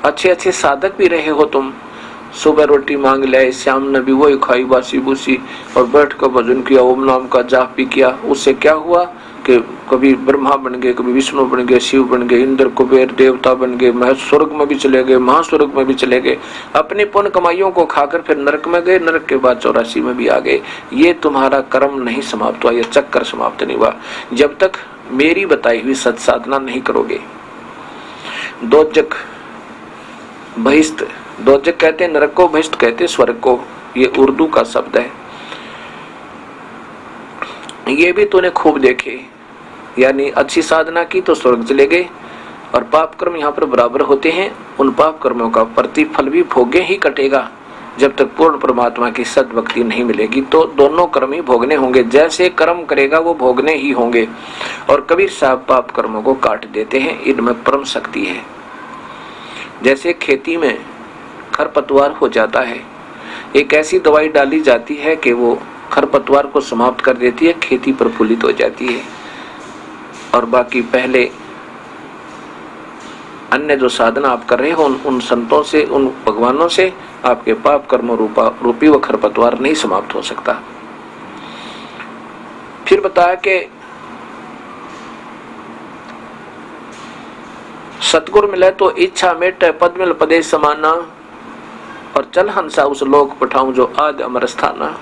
अच्छे अच्छे साधक भी रहे हो तुम, सुबह रोटी मांग ले, श्याम ने भी वही खाई बासी बूसी, और बैठ कर भजन किया, ओम नाम का जाप भी किया। उससे क्या हुआ कि कभी ब्रह्मा बन गए, कभी विष्णु बन गए, शिव बन गए, इंद्र कुबेर देवता बन गए, महेश स्वर्ग में भी चले गए, महास्वर्ग में भी चले गए। अपने पुण्य कमाइयों को खाकर फिर नरक में गए, नरक के बाद 84 में भी आ गए। ये तुम्हारा कर्म नहीं समाप्त हुआ, ये चक्कर समाप्त नहीं हुआ जब तक मेरी बताई हुई सत साधना नहीं करोगे। दोजक बहिष्ठ, दोजक कहते हैं नरक को, बहिष्ठ कहते हैं स्वर्ग को, ये उर्दू का शब्द है। ये भी तूने खूब देखे, यानी अच्छी साधना की तो स्वर्ग चले गए, और पाप कर्म यहाँ पर बराबर होते हैं। उन पाप कर्मों का प्रतिफल भी भोगे ही कटेगा जब तक पूर्ण परमात्मा की सद्भक्ति नहीं मिलेगी। तो दोनों कर्म ही भोगने होंगे, जैसे कर्म करेगा वो भोगने ही होंगे। और कबीर साहब पाप कर्मों को काट देते हैं, इनमें परम शक्ति है। जैसे खेती में खरपतवार हो जाता है, एक ऐसी दवाई डाली जाती है कि वो खरपतवार को समाप्त कर देती है, खेती प्रफुल्लित हो जाती है। और बाकी पहले अन्य जो साधना आप कर रहे हो उन संतों से, उन भगवानों से आपके पाप कर्म रूपी वो खरपतवार नहीं समाप्त हो सकता। फिर बताया कि सतगुरु मिले तो इच्छा मेटे, पद मिल पदे समाना, और चल हंसा उस लोक पठाऊं जो आद अमर स्थाना।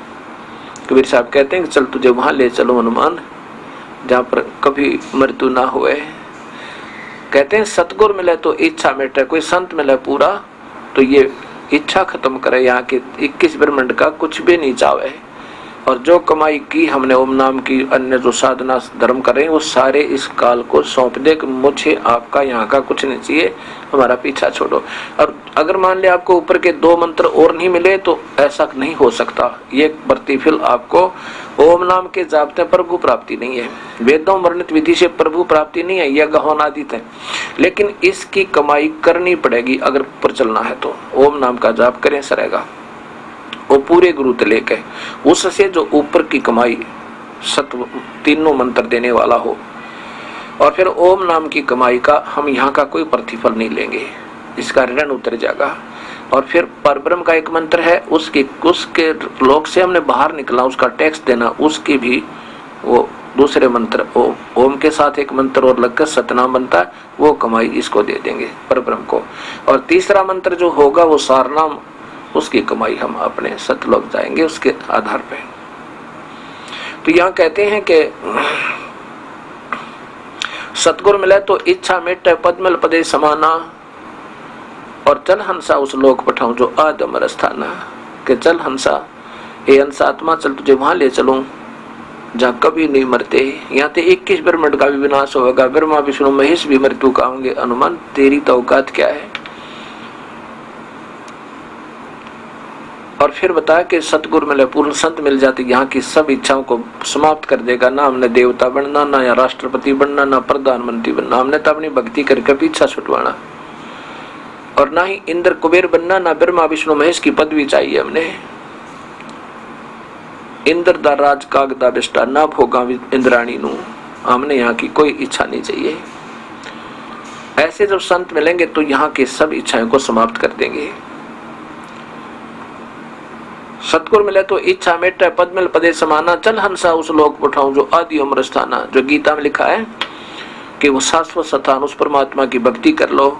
कबीर साहब कहते हैं कि चल तुझे वहां ले चलो हनुमान, जहां पर कभी मृत्यु ना हुए। कहते हैं सतगुरु मिले तो इच्छा मेटे, कोई संत मिले पूरा तो ये इच्छा खत्म करे, यहाँ के 21 ब्रह्मांड का कुछ भी नहीं चाहे। और जो कमाई की हमने ओम नाम की, अन्य जो साधना धर्म कर रहे हैं, वो सारे इस काल को सौंप दे कि मुझे आपका यहाँ का कुछ नहीं चाहिए, हमारा पीछा छोड़ो। और अगर मान लिया आपको ऊपर के 2 मंत्र और नहीं मिले तो ऐसा नहीं हो सकता। ये प्रतिफल आपको ओम नाम के जापते प्रभु प्राप्ति नहीं है, वेदों वर्णित विधि से प्रभु प्राप्ति नहीं है, यह गहनादित है। लेकिन इसकी कमाई करनी पड़ेगी अगर ऊपर चलना है तो। ओम नाम का जाप करें सरेगा, वो पूरे गुरु तले के, उससे जो ऊपर की कमाई सत्व तीनों मंत्र देने वाला हो। और फिर ओम नाम की कमाई का हम यहाँ का कोई प्रतिफल नहीं लेंगे, इसका ऋण उतर जाएगा। और फिर परब्रह्म का एक मंत्र है, उसके लोक से हमने बाहर निकला, उसका टैक्स देना, उसकी भी वो दूसरे मंत्र ओम के साथ एक मंत्र और लगकर सतनाम बनता है, वो कमाई इसको दे देंगे परब्रह्म को। और तीसरा मंत्र जो होगा वो सारनाम, उसकी कमाई हम अपने सतलोक जाएंगे उसके आधार पे। तो यहाँ कहते हैं कि सतगुरु मिले तो इच्छा मेटे, पद्मल पदे समाना, और चल हंसा उस लोक पठाऊं जो आद अमर स्थाना। कि चल हंसा, हे हंस आत्मा, चल तुझे वहां ले चलूं जहाँ कभी नहीं मरते। यहाँ ते 21 ब्रह्मांड का भी विनाश होगा, ब्रह्मा विष्णु महेश भी मृत्यु का होंगे। अनुमान तेरी तो औकात क्या है। और फिर बताया कि सतगुरु मिले, पूर्ण संत मिल जाते, यहाँ की सब इच्छाओं को समाप्त कर देगा। ना हमने देवता बनना, ना या राष्ट्रपति बनना, ना प्रधानमंत्री बनना, हमने तो अपनी भक्ति करके पीछा छुटवाना। और ना ही इंद्र कुबेर बनना, ना ब्रह्मा विष्णु महेश की पदवी चाहिए हमने। इंद्र दा राज काग दा बेस्टा, ना भोगा इंद्राणी नू, हमने यहाँ की कोई इच्छा नहीं चाहिए। ऐसे जब संत मिलेंगे तो यहाँ की सब इच्छाओं को समाप्त कर देंगे। सतगुरु मिले तो इच्छा मेटे, पद्मल पदे समाना, चल हंसा उस लोक पठाऊं जो आदि अमर स्थाना। जो गीता में लिखा है कि वो शाश्वत स्थान, उस परमात्मा की भक्ति कर लो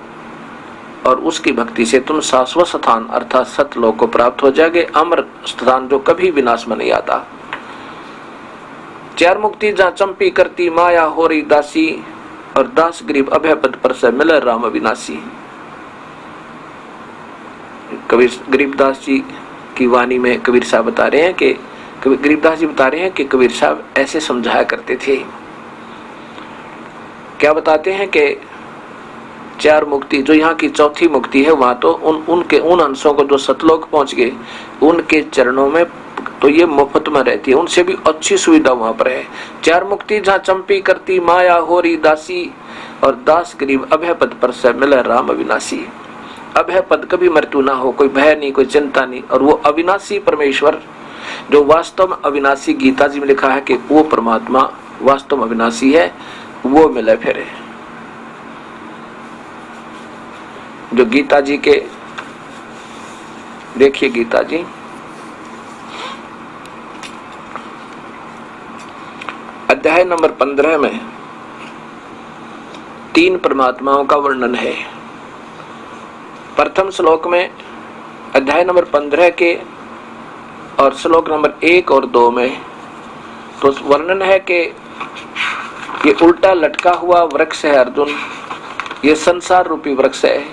और उसकी भक्ति से तुम शाश्वत स्थान अर्थात सतलोक को प्राप्त हो जाओगे, अमर स्थान जो कभी विनाश में नहीं आता। 4 मुक्ति जहाँ चंपी करती माया हो रही दासी, और दास गरीब अभय पद पर से मिले राम अविनाशी। कबीर गरीबदास जी की वाणी में कबीर साहब बता रहे हैं कि गरीबदास जी बता रहे हैं कि कबीर साहब ऐसे समझाया करते थे। क्या बताते हैं कि चार मुक्ति जो यहाँ की चौथी मुक्ति है, वहां तो उनके उन अंशों को जो सतलोक पहुंच गए उनके चरणों में तो ये मुफ्त में रहती है, उनसे भी अच्छी सुविधा वहां पर है। चार मुक्ति जहाँ चंपी करती माया होरी दासी और दास गरीब अभय पद पर से मिले राम अविनाशी। अभय पद कभी मृत्यु ना हो, कोई भय नहीं, कोई चिंता नहीं, और वो अविनाशी परमेश्वर जो वास्तव में अविनाशी, गीता जी में लिखा है कि वो परमात्मा वास्तव में अविनाशी है, वो मिले फिर। जो गीता जी के देखिए, गीता जी अध्याय नंबर 15 में 3 परमात्माओं का वर्णन है। प्रथम श्लोक में अध्याय नंबर 15 के और श्लोक नंबर 1 और 2 में तो वर्णन है कि ये उल्टा लटका हुआ वृक्ष है अर्जुन, ये संसार रूपी वृक्ष है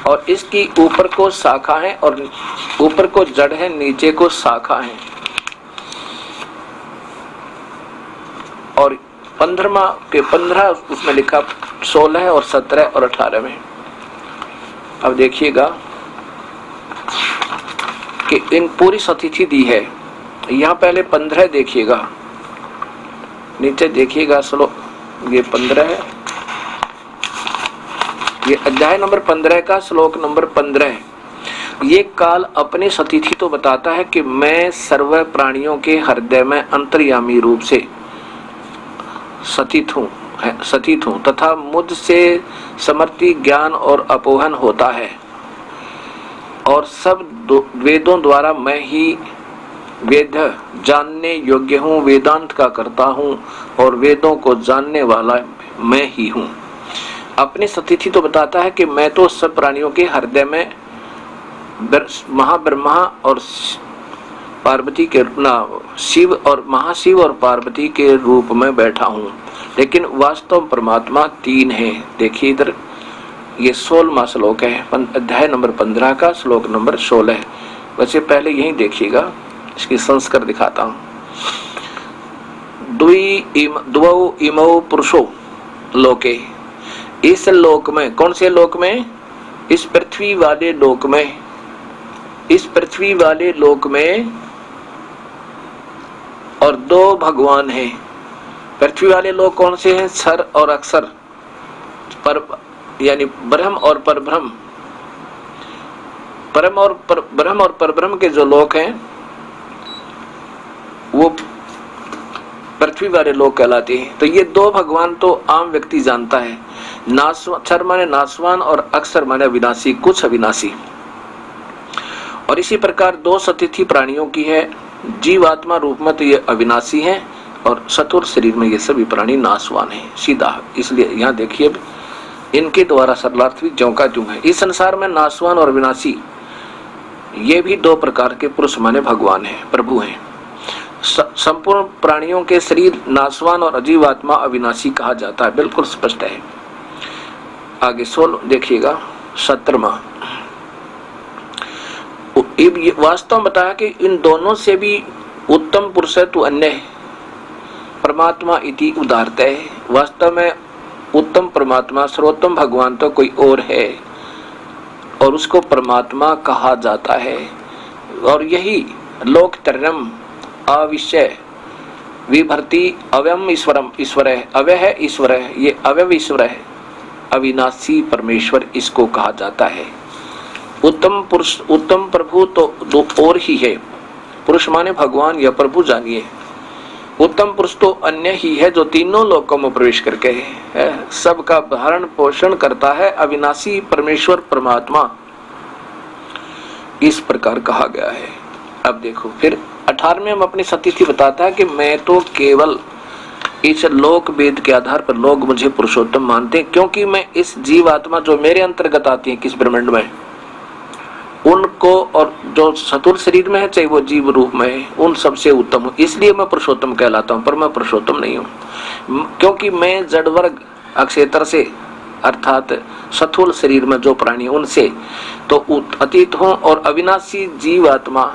और इसकी ऊपर को शाखा है और ऊपर को जड़ है, नीचे को शाखा है। और 15 के 15 उसमें लिखा 16 और 17 और 18 में। अब देखिएगा कि इन पूरी सतिथि दी है। यहाँ पहले 15 देखिएगा, नीचे देखिएगा श्लोक, ये 15 है, ये अध्याय नंबर 15 का श्लोक नंबर 15 है। ये काल अपनी सतिथि तो बताता है कि मैं सर्व प्राणियों के हृदय में अंतर्यामी रूप से सतित हूँ तथा मुझसे समर्थी ज्ञान और अपोहन होता है और सब वेदों द्वारा मैं ही वेद जानने योग्य हूँ, वेदांत का करता हूँ और वेदों को जानने वाला मैं ही हूँ। अपनी सतिथि तो बताता है कि मैं तो सब प्राणियों के हृदय में महाब्रह्मा और पार्वती के शिव और महाशिव और पार्वती के रूप में बैठा हूँ, लेकिन वास्तव परमात्मा 3 है। देखिए इधर ये 16वां श्लोक है, अध्याय नंबर 15 का श्लोक नंबर 16 है। वैसे पहले यही देखिएगा, इसकी संस्कार दिखाता हूँ। द्वौ इमौ पुरुषो लोके, इस लोक में, कौन से लोक में? इस पृथ्वी वाले लोक में, इस पृथ्वी वाले लोक में और 2 भगवान हैं। पृथ्वी वाले लोग कौन से हैं? सर और अक्षर, पर यानी ब्रह्म और परब्रह्म। ब्रह्म और परब्रह्म के जो लोक हैं वो पृथ्वी वाले लोग कहलाते हैं। तो ये 2 भगवान तो आम व्यक्ति जानता है, सर माने नासवान और अक्षर माने अविनाशी, कुछ अविनाशी। और इसी प्रकार 2 सतिथि प्राणियों की है। जीवात्मा रूप में तो ये अविनाशी है और सतुर शरीर में ये सभी प्राणी नासवान है, सीधा। इसलिए यहाँ देखिए इनके द्वारा सरलार्थ भी ज्यों का त्यों है। इस संसार में नासवान और अविनाशी ये भी 2 प्रकार के पुरुष माने भगवान है, प्रभु हैं। संपूर्ण प्राणियों के शरीर नासवान और अजीवात्मा अविनाशी कहा जाता है, बिल्कुल स्पष्ट है। आगे 16 देखिएगा, 17वां। वास्तव में बताया कि इन दोनों से भी उत्तम पुरुष है तो अन्य है, परमात्मा इति उदारते है। वास्तव में उत्तम परमात्मा, सर्वोत्तम भगवान तो कोई और है और उसको परमात्मा कहा जाता है। और यही लोकतरम अविषय विभर्ति अव्यम ईश्वरम, ईश्वर है, अव्यय है ईश्वर है, ये अव्यय ईश्वर है, अविनाशी परमेश्वर इसको कहा जाता है। उत्तम पुरुष, उत्तम प्रभु तो 2 और ही है। पुरुष माने भगवान या प्रभु जानिए। उत्तम पुरुष तो अन्य ही है जो तीनों लोकों में प्रवेश करके है, सबका भरण पोषण करता है, अविनाशी परमेश्वर परमात्मा इस प्रकार कहा गया है। अब देखो फिर 18वें में अपनी सतिथि बताता है कि मैं तो केवल इस लोक वेद के आधार पर लोग मुझे पुरुषोत्तम मानते हैं, क्योंकि मैं इस जीवात्मा जो मेरे अंतर्गत आती है किस ब्रह्मांड में, उनको और जो सतुर शरीर में है चाहे वो जीव रूप में है, उन सबसे उत्तम हूँ, इसलिए मैं पुरुषोत्तम कहलाता हूँ। पर मैं पुरुषोत्तम नहीं हूँ, क्योंकि मैं जड़ वर्ग अक्षेत्र से अर्थात स्थूल शरीर में जो प्राणी उनसे तो अतीत हूँ और अविनाशी जीवात्मा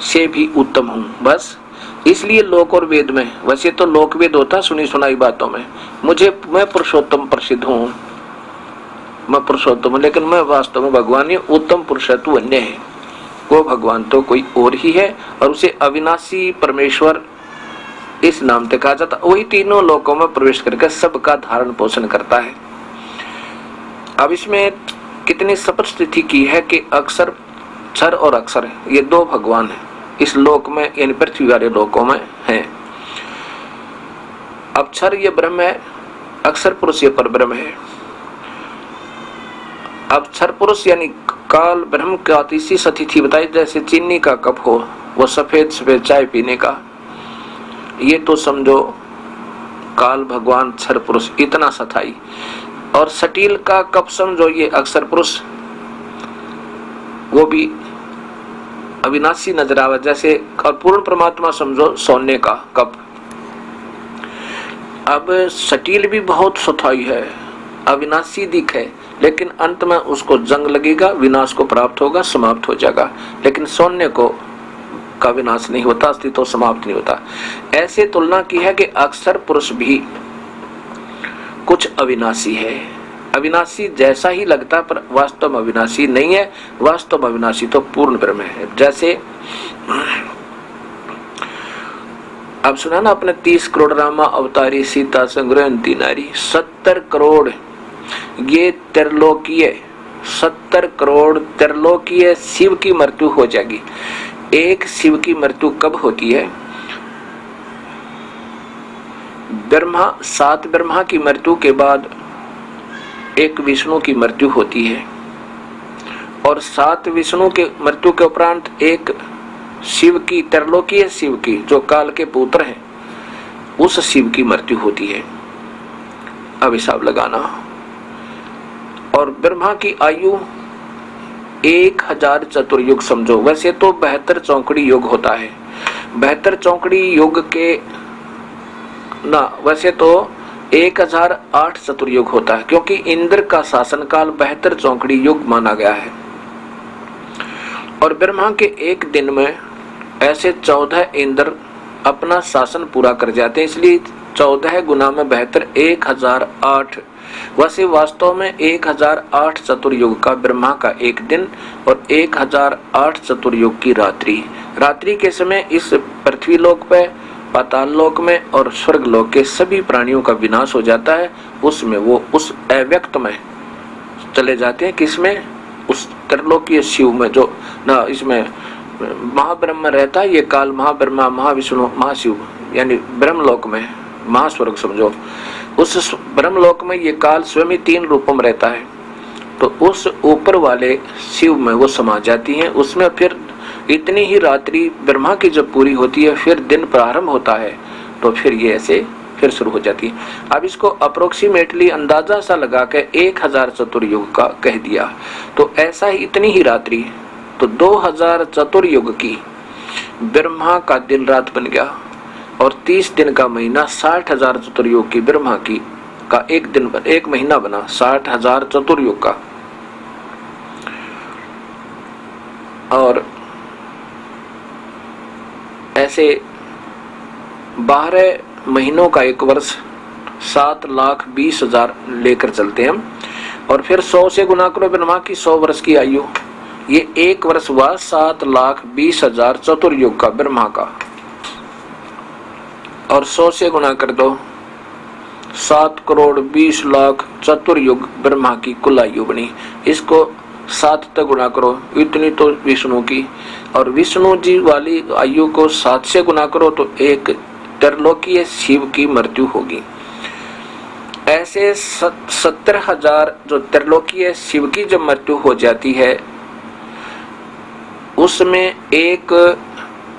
से भी उत्तम हूँ। बस इसलिए लोक और वेद में, वैसे तो लोक वेद होता सुनी सुनाई बातों में, मैं पुरुषोत्तम प्रसिद्ध हूँ। मैं पुरुषोत्तम हूं, लेकिन मैं वास्तव में भगवान ही उत्तम पुरुष है, तू अन्य है। वो भगवान तो कोई और ही है और उसे अविनाशी परमेश्वर इस नाम से कहा जाता। वही तीनों लोकों में प्रवेश करके सबका धारण पोषण करता है। अब इसमें कितनी स्पष्ट स्थिति की है कि अक्षर, क्षर और अक्षर ये दो भगवान हैं इस लोक में, यानी पृथ्वी वाले लोकों में हैं। अब क्षर ये ब्रह्म है, अक्षर पुरुष ये पर ब्रह्म है। अब क्षर पुरुष यानी काल ब्रह्म का तीसरी स्थिति बताई, जैसे चीनी का कप हो वो सफेद सफेद चाय पीने का, ये तो समझो काल भगवान क्षर पुरुष इतना सथाई। और स्टील का कप समझो ये अक्षर पुरुष, वो भी अविनाशी नजर आवे जैसे। और पूर्ण परमात्मा समझो सोने का कप। अब स्टील भी बहुत सथाई है, अविनाशी दिखे, लेकिन अंत में उसको जंग लगेगा, विनाश को प्राप्त होगा, समाप्त हो जाएगा। लेकिन सोने को का विनाश नहीं होता, अस्तित्व समाप्त नहीं होता। ऐसे तुलना की है कि अक्षर पुरुष भी कुछ अविनाशी है। अविनाशी जैसा ही लगता पर वास्तव में अविनाशी नहीं है। वास्तव में अविनाशी तो पूर्ण ब्रह्म है। जैसे अब सुना ना अपने 30 करोड़ रामा अवतारी सीता संग्रह नारी, 70 करोड़ ये त्रिलोकीय, 70 करोड़ त्रिलोकीय शिव की मृत्यु हो जाएगी। एक शिव की मृत्यु कब होती है? ब्रह्मा, 7 ब्रह्मा की मृत्यु के बाद एक विष्णु की मृत्यु होती है, और 7 विष्णु के मृत्यु के उपरांत एक शिव की, त्रिलोकीय शिव की, जो काल के पुत्र हैं, उस शिव की मृत्यु होती है। अब हिसाब लगाना। और ब्रह्मा की आयु 1000 चतुर्युग समझो। वैसे तो 72 चौकड़ी युग होता है। 72 चौकड़ी युग के ना, वैसे तो 1008 चतुर्युग होता है, क्योंकि इंद्र का शासन काल 72 चौकड़ी युग माना गया है। और ब्रह्मा के एक दिन में ऐसे 14 इंद्र अपना शासन पूरा कर जाते हैं, इसलिए 14 गुना में 72 1008। वैसे वास्तव में 1008 चतुर्युग का ब्रह्मा का एक दिन और 1008 चतुर्युग की रात्रि। रात्रि के समय इस पृथ्वी लोक पे, पाताल लोक में और स्वर्ग लोक के सभी प्राणियों का विनाश हो जाता है। उसमें वो उस अव्यक्त में चले जाते हैं। किसमें? उस त्रिलोकीय शिव में, जो ना इसमें महाब्रह्म रहता है। ये काल महाब्रह्मा, महाविष्णु, महाशिव यानी ब्रह्मलोक में, महास्वर्ग समझो। उस ब्रह्मलोक में ये काल स्वयं ही 3 रूपों में रहता है। तो उस ऊपर वाले शिव में वो समा जाती हैं। उसमें फिर इतनी ही रात्रि ब्रह्मा की जब पूरी होती है, फिर दिन प्रारंभ होता है, तो फिर ये ऐसे फिर शुरू हो जाती है। अब इसको अप्रोक्सीमेटली अंदाजा सा लगा के 1000 चतुर्युग का कह दिया, तो ऐसा ही इतनी ही रात्रि, तो 2000 चतुर्युग की ब्रह्मा का दिन रात बन गया। और 30 दिन का महीना 60,000 चतुर्युग की ब्रह्मा की का एक दिन, एक महीना बना 60,000 चतुर्युग का। और ऐसे 12 महीनों का एक वर्ष 7,20,000 लेकर चलते हैं हम। और फिर 100 से गुना करो ब्रह्मा की 100 वर्ष की आयु, ये एक वर्ष हुआ 7,20,000 चतुर्युग का ब्रह्मा का। और 100 से गुना कर दो 7,20,00,000 चतुर्युग ब्रह्मा की कुल आयु बनी। इसको 7 तक गुना करो, इतनी तो विष्णु की। और विष्णु जी वाली आयु को 7 से गुना करो तो एक त्रिलोकीय शिव की मृत्यु होगी। ऐसे 70,000 जो त्रिलोकीय शिव की जब मृत्यु हो जाती है, उसमें एक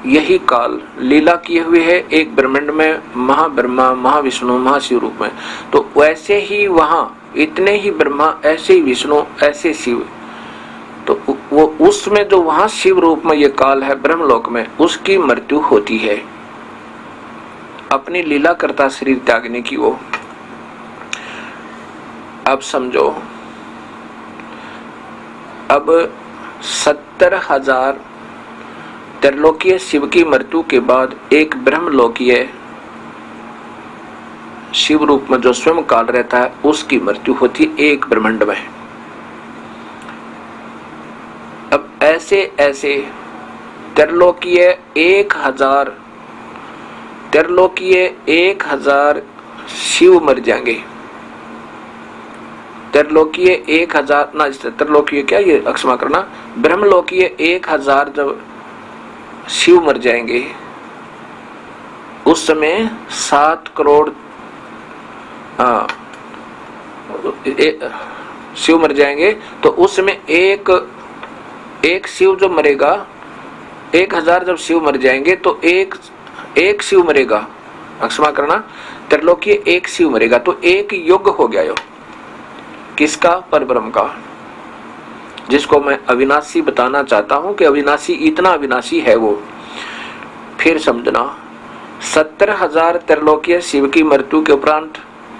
यही काल लीला किए हुए है एक ब्रह्मांड में, महाब्रह्मा, महाविष्णु, महाशिव रूप में। तो वैसे ही वहां इतने ही ब्रह्मा, ऐसे ही विष्णु, ऐसे शिव, तो वो उसमें जो वहां शिव रूप में ये काल है ब्रह्मलोक में, उसकी मृत्यु होती है अपनी लीला करता शरीर त्यागने की वो। अब समझो, अब 70,000 त्रिलोकीय शिव की मृत्यु के बाद एक ब्रह्मलोकीय शिव रूप में जो स्वयं काल रहता है, उसकी मृत्यु होती है एक ब्रह्मांड में। ऐसे ऐसे त्रिलोकीय 1000 शिव मर जाएंगे। त्रिलोकीय 1000 ना, त्रिलोकीय क्या, ये अक्षमा करना, ब्रह्मलोकीय 1000 जब शिव मर जाएंगे उस समय 7 करोड़ शिव मर जाएंगे। तो उस समय एक शिव जो मरेगा, 1000 जब शिव मर जाएंगे तो एक शिव मरेगा, क्षमा करना, त्रिलोकीय एक शिव मरेगा, तो एक युग हो गया यो। किसका? परब्रह्म का, जिसको मैं अविनाशी बताना चाहता हूं कि अविनाशी, इतना अविनाशी है वो। फिर समझना, 70,000 त्रिलोकीय शिव की मृत्यु के उपरांत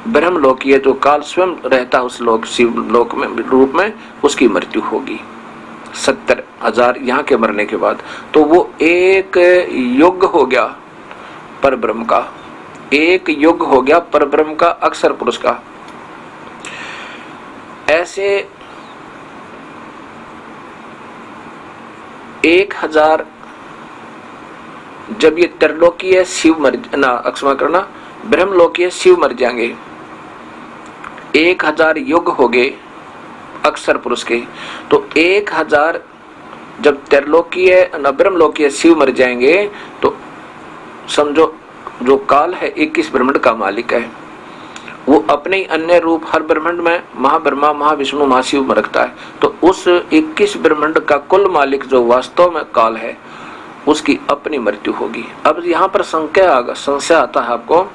ब्रह्मलोकीय जो काल स्वयं रहता उस लोक, शिव लोक में रूप में, उसकी मृत्यु होगी 70,000 यहाँ के मरने के बाद। तो वो एक युग हो गया परब्रह्म का, एक युग हो गया परब्रह्म का, अक्षर पुरुष का। ऐसे 1000 जब ये त्रिलोकीय शिव मर ना, क्षमा करना, ब्रह्मलोकीय शिव मर जाएंगे, 1000 युग हो गए अक्षर पुरुष के। तो 1000 जब त्रिलोकीय न ब्रह्मलोकीय शिव मर जाएंगे तो समझो जो काल है 21 ब्रह्मांड का मालिक है, वो अपने ही अन्य रूप हर ब्रह्मांड में महाब्रह्मा, महाविष्णु, महाशिव में रखता है। तो उस 21 ब्रह्मांड का कुल मालिक जो वास्तव में काल है, उसकी अपनी मृत्यु होगी। अब यहाँ पर संशय आता है आपको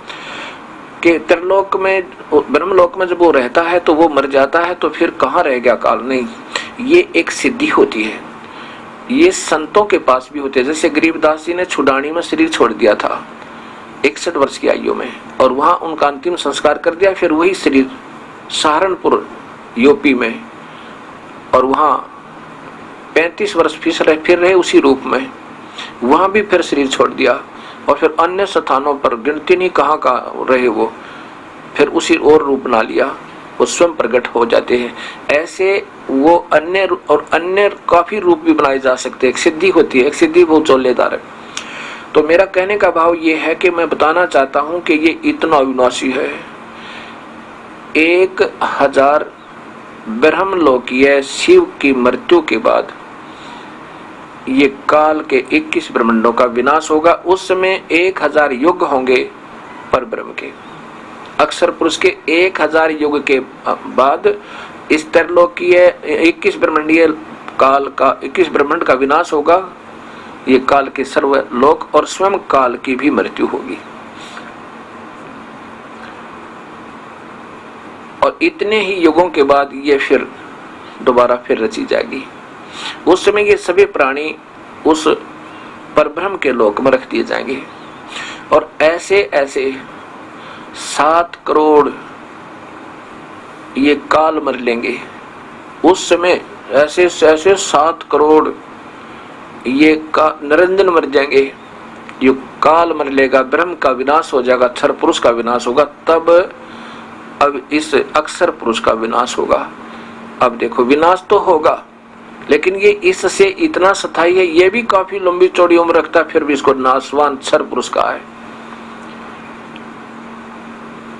कि त्रिलोक में, ब्रह्मलोक में जब वो रहता है तो वो मर जाता है, तो फिर कहाँ रह गया काल? नहीं, ये एक सिद्धि होती है, ये संतों के पास भी होती है। जैसे गरीबदास जी ने छुडानी में शरीर छोड़ दिया था 61 वर्ष की आयु में, और वहां उनका अंतिम संस्कार कर दिया। फिर वही शरीर सहारनपुर यूपी में, और वहां 35 वर्ष फिर रहे उसी रूप में, वहां भी फिर शरीर छोड़ दिया। और फिर अन्य स्थानों पर गिनती नहीं कहाँ का रहे वो, फिर उसी और रूप बना लिया, वो स्वयं प्रकट हो जाते हैं। ऐसे वो अन्य काफी रूप भी बनाए जा सकते हैं, एक सिद्धि होती है, एक सिद्धि बहुत चौलेदार है। तो मेरा कहने का भाव ये है कि मैं बताना चाहता हूं कि ये इतना अविनाशी है। 1000 ब्रह्मलोकीय शिव की मृत्यु के बाद ये काल के 21 ब्रह्मांडों का विनाश होगा। उस समय 1000 युग होंगे परब्रह्म के, अक्षर पुरुष के 1000 युग के बाद इस त्रिलोकीय 21 ब्रह्मांडीय काल का, 21 ब्रह्मांड का विनाश होगा। ये काल के सर्वलोक और स्वयं काल की भी मृत्यु होगी। और इतने ही युगों के बाद ये फिर दोबारा फिर रची जाएगी। उस समय ये सभी प्राणी उस परब्रह्म के लोक में रख दिए जाएंगे। और ऐसे ऐसे 7 करोड़ ये काल मर लेंगे। उस समय ऐसे ऐसे 7 करोड़ ये निरंजन मर जाएंगे। ये काल मर लेगा, ब्रह्म का विनाश हो जाएगा, अक्षर पुरुष का विनाश होगा, तब अब इस अक्षर पुरुष का विनाश होगा। अब देखो, विनाश तो होगा, लेकिन ये इससे इतना स्थायी है, ये भी काफी लंबी चौड़ी उम्र रखता है, फिर भी इसको नाशवान अक्षर पुरुष का है।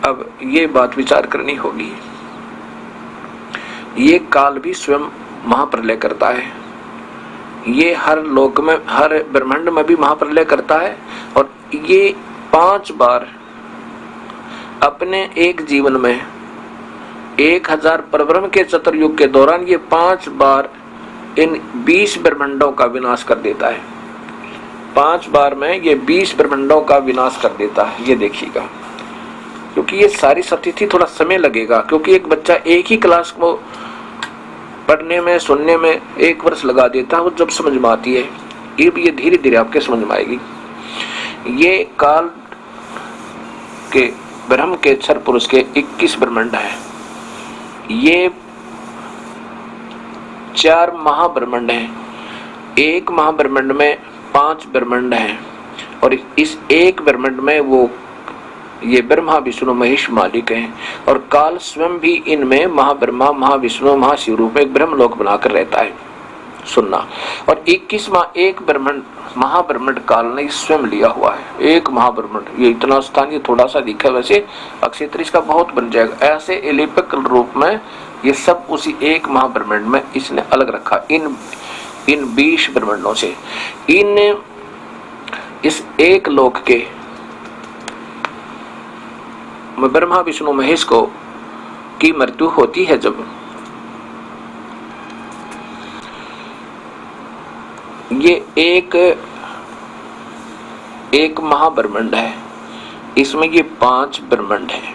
अब ये बात विचार करनी होगी। ये काल भी स्वयं महाप्रलय करता है, ये हर लोक में, हर ब्रह्मांड में भी महाप्रलय करता है। और ये 5 बार अपने एक जीवन में 1000 परब्रह्म के चतुर्युग के दौरान ये 5 बार इन 20 ब्रह्मांडों का विनाश कर देता है। 5 बार में ये 20 ब्रह्मांडों का विनाश कर देता है। ये देखिएगा, क्योंकि ये सारी स्थिति थोड़ा समय लगेगा, क्योंकि एक बच्चा एक ही क्लास को पढ़ने में, सुनने में 1 वर्ष लगा देता है, वो जब समझ में आती है, ये धीरे धीरे आपके समझ में आएगी। ये काल के ब्रह्म के अक्षर पुरुष के 21 ब्रह्मांड है। ये 4 महाब्रह्मांड हैं। एक महाब्रह्मांड में 5 ब्रह्मांड हैं, और इस एक ब्रह्मांड में वो ये ब्रह्मा विष्णु महेश मालिक हैं। और काल स्वयं भी इनमें महाब्रह्मा, महाविष्णु, महाशिव रूप में एक ब्रह्मलोक बनाकर रहता है। सुनना। और 21वां एक ब्रह्मांड महाब्रह्मांड काल ने स्वयं लिया हुआ है। एक महाब्रह्मांड, ये इतना स्थान, ये थोड़ा सा दिखा, वैसे अक्षय तृतीया का बहुत बन जाएगा। ऐसे एलिपिकल रूप में ये सब उसी एक महाब्रह्मांड में इसने अलग रखा। इन 20 ब्रह्मांडों से इस एक लोक के ब्रह्मा विष्णु महेश को की मृत्यु होती है जब ये एक महाब्रह्मांड है, इसमें ये 5 ब्रह्मांड है।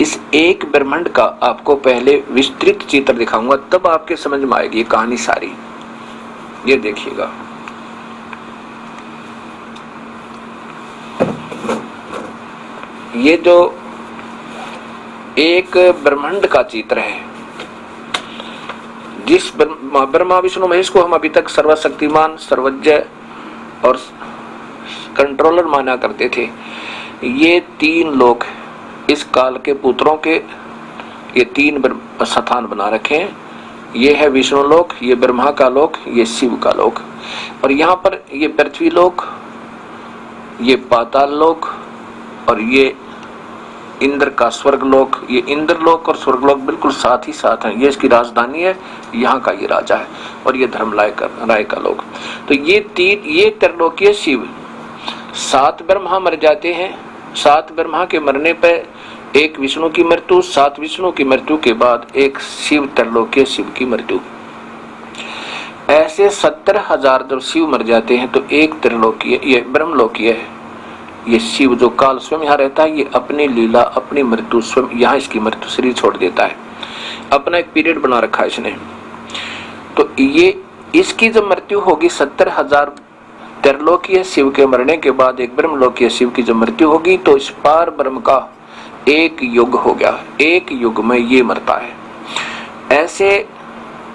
इस एक ब्रह्मांड का आपको पहले विस्तृत चित्र दिखाऊंगा, तब आपके समझ में आएगी ये कहानी सारी। ये देखिएगा, ये जो एक ब्रह्मांड का चित्र है, जिस ब्रह्मा विष्णु महेश को हम अभी तक सर्वशक्तिमान, सर्वज्ञ और कंट्रोलर माना करते थे, ये 3 लोक इस काल के पुत्रों के ये 3 स्थान बना रखे हैं। ये है विष्णु लोक, ये ब्रह्मा का लोक, ये शिव का लोक। और यहाँ पर ये पृथ्वी लोक, ये पाताल लोक और ये इंद्र का स्वर्ग लोक। ये इंद्र लोक और स्वर्ग लोक बिल्कुल साथ ही साथ हैं। ये इसकी राजधानी है, यहाँ का ये राजा है। और ये धर्मराय का लोक। तो ये त्रिलोकीय शिव, 7 ब्रह्मा मर जाते हैं। 7 ब्रह्मा के मरने पर एक विष्णु की मृत्यु, 7 विष्णु की मृत्यु के बाद एक शिव, त्रिलोकीय शिव की मृत्यु। ऐसे 70,000 जब शिव मर जाते हैं तो एक त्रिलोकीय, ये ब्रह्मलोकीय है। ये शिव जो काल स्वयं यहाँ रहता है, ये अपनी लीला, अपनी मृत्यु स्वयं यहाँ इसकी मृत्यु शरीर छोड़ देता है। अपना एक पीरियड बना रखा है इसने। तो ये इसकी जब मृत्यु होगी 70,000 त्रिलोकीय शिव के मरने के बाद एक ब्रह्मलोकीय शिव की जब मृत्यु होगी, तो इस पार ब्रह्म का एक युग हो गया। एक युग में ये मरता है। ऐसे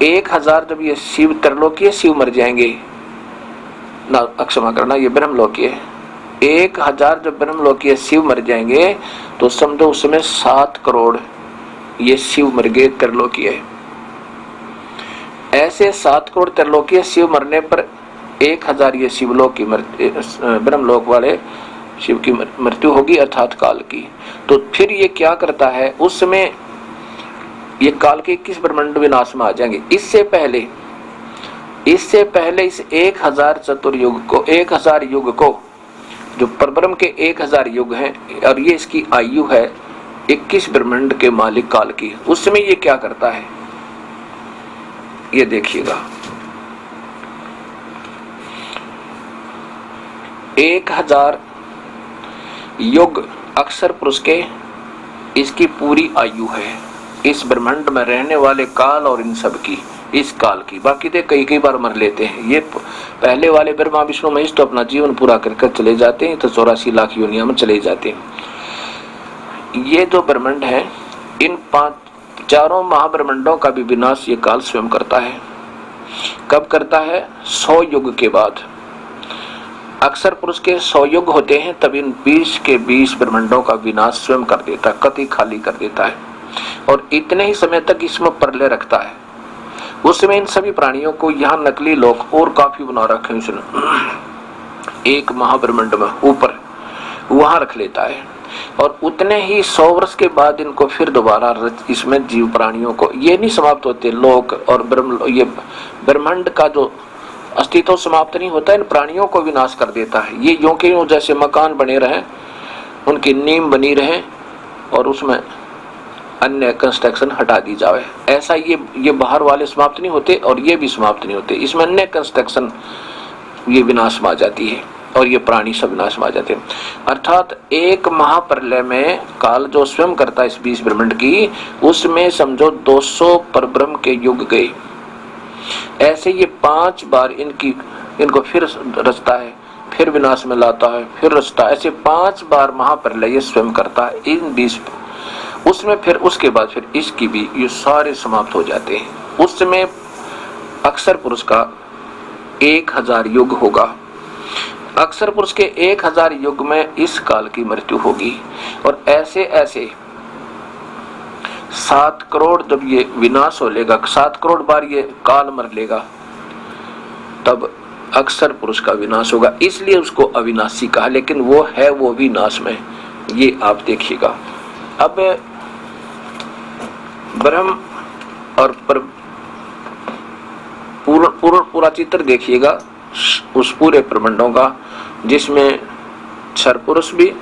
1000 जब ये शिव, त्रिलोकीय शिव मर जाएंगे ना, क्षमा करना, ये ब्रह्मलोकीय, 1000 जब ब्रह्मलोकीय शिव मर जाएंगे तो समझो उसमें 7 करोड़ ये शिव मर गए त्रिलोकीय। ऐसे 7 करोड़ त्रिलोकीय शिव मरने पर 1000 ये शिवलोक की ब्रह्मलोक वाले शिव की मृत्यु होगी, अर्थात काल की। तो फिर ये क्या करता है, उस समय ये काल के 21 ब्रह्मांड विनाश में आ जाएंगे। इससे पहले इस 1000 चतुर्युग को, 1000 युग को, जो परब्रह्म के 1000 युग हैं, और ये इसकी आयु है 21 ब्रह्मांड के मालिक काल की, उस समय ये क्या करता है ये देखिएगा। 1000 युग अक्षर पुरुष के इसकी पूरी आयु है, इस ब्रह्मांड में रहने वाले काल और इन सब की, इस काल की। बाकी तो कई बार मर लेते हैं। ये पहले वाले ब्रह्मा विष्णु महेश तो अपना जीवन पूरा कर चले जाते हैं, तो 84 लाख योनियों में चले जाते हैं। ये जो ब्रह्मांड है, इन 4 महाब्रह्मांडों का भी विनाश ये काल स्वयं करता है। कब करता है? 100 युग के बाद। अक्षर पुरुष के 100 युग होते हैं, तब इन 20 के 20 ब्रह्मांडों का विनाश स्वयं कर देता है, कति खाली कर देता है। और इतने ही समय तक इसमें प्रलय रखता है। उस समय इन सभी प्राणियों को यहाँ नकली लोक और काफी बना रखे उसने, एक महाब्रह्मांड में ऊपर वहां रख लेता है। और उतने ही 100 वर्ष के बाद इनको फिर दोबारा इसमें जीव प्राणियों को, ये नहीं समाप्त होते लोक और ये ब्रह्मांड का जो अस्तित्व समाप्त नहीं होता, इन प्राणियों को विनाश कर देता है। ये यूं के यूं जैसे मकान बने रहे, उनकी नींव बनी रहे और उसमें अन्य कंस्ट्रक्शन हटा दी जाए, ऐसा ये बाहर वाले समाप्त नहीं होते और ये भी समाप्त नहीं होते। इसमें अन्य कंस्ट्रक्शन ये विनाश में आ जाती है और ये प्राणी सब विनाश में आ जाते हैं। अर्थात एक महाप्रलय में काल जो स्वयं करता है इस 20 ब्रह्मांड की, उसमें समझो 200 परब्रह्म के युग गए। ऐसे ये 5 बार इनको फिर रचता है, फिर विनाश में लाता है, फिर रचता है। ऐसे 5 बार महाप्रलय ये स्वयं करता है इन 20। उसमें फिर उसके बाद फिर इसकी भी ये सारे समाप्त हो जाते हैं। उस समय अक्षर पुरुष का 1000 युग होगा। अक्षर पुरुष के 1000 युग में इस काल की मृत्यु होगी। और ऐसे ऐसे 7 करोड़ जब ये विनाश हो लेगा, 7 करोड़ बार ये काल मर लेगा, तब अक्सर पुरुष का विनाश होगा, इसलिए उसको अविनाशी कहा, लेकिन वो है वो भी नाश में, ये आप देखिएगा। अब ब्रह्म और पूरा चित्र देखिएगा उस पूरे प्रबंधों का, जिसमें क्षर पुरुष भी,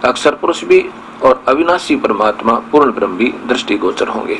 अक्षर पुरुष भी और अविनाशी परमात्मा पूर्ण ब्रह्म भी दृष्टिगोचर होंगे।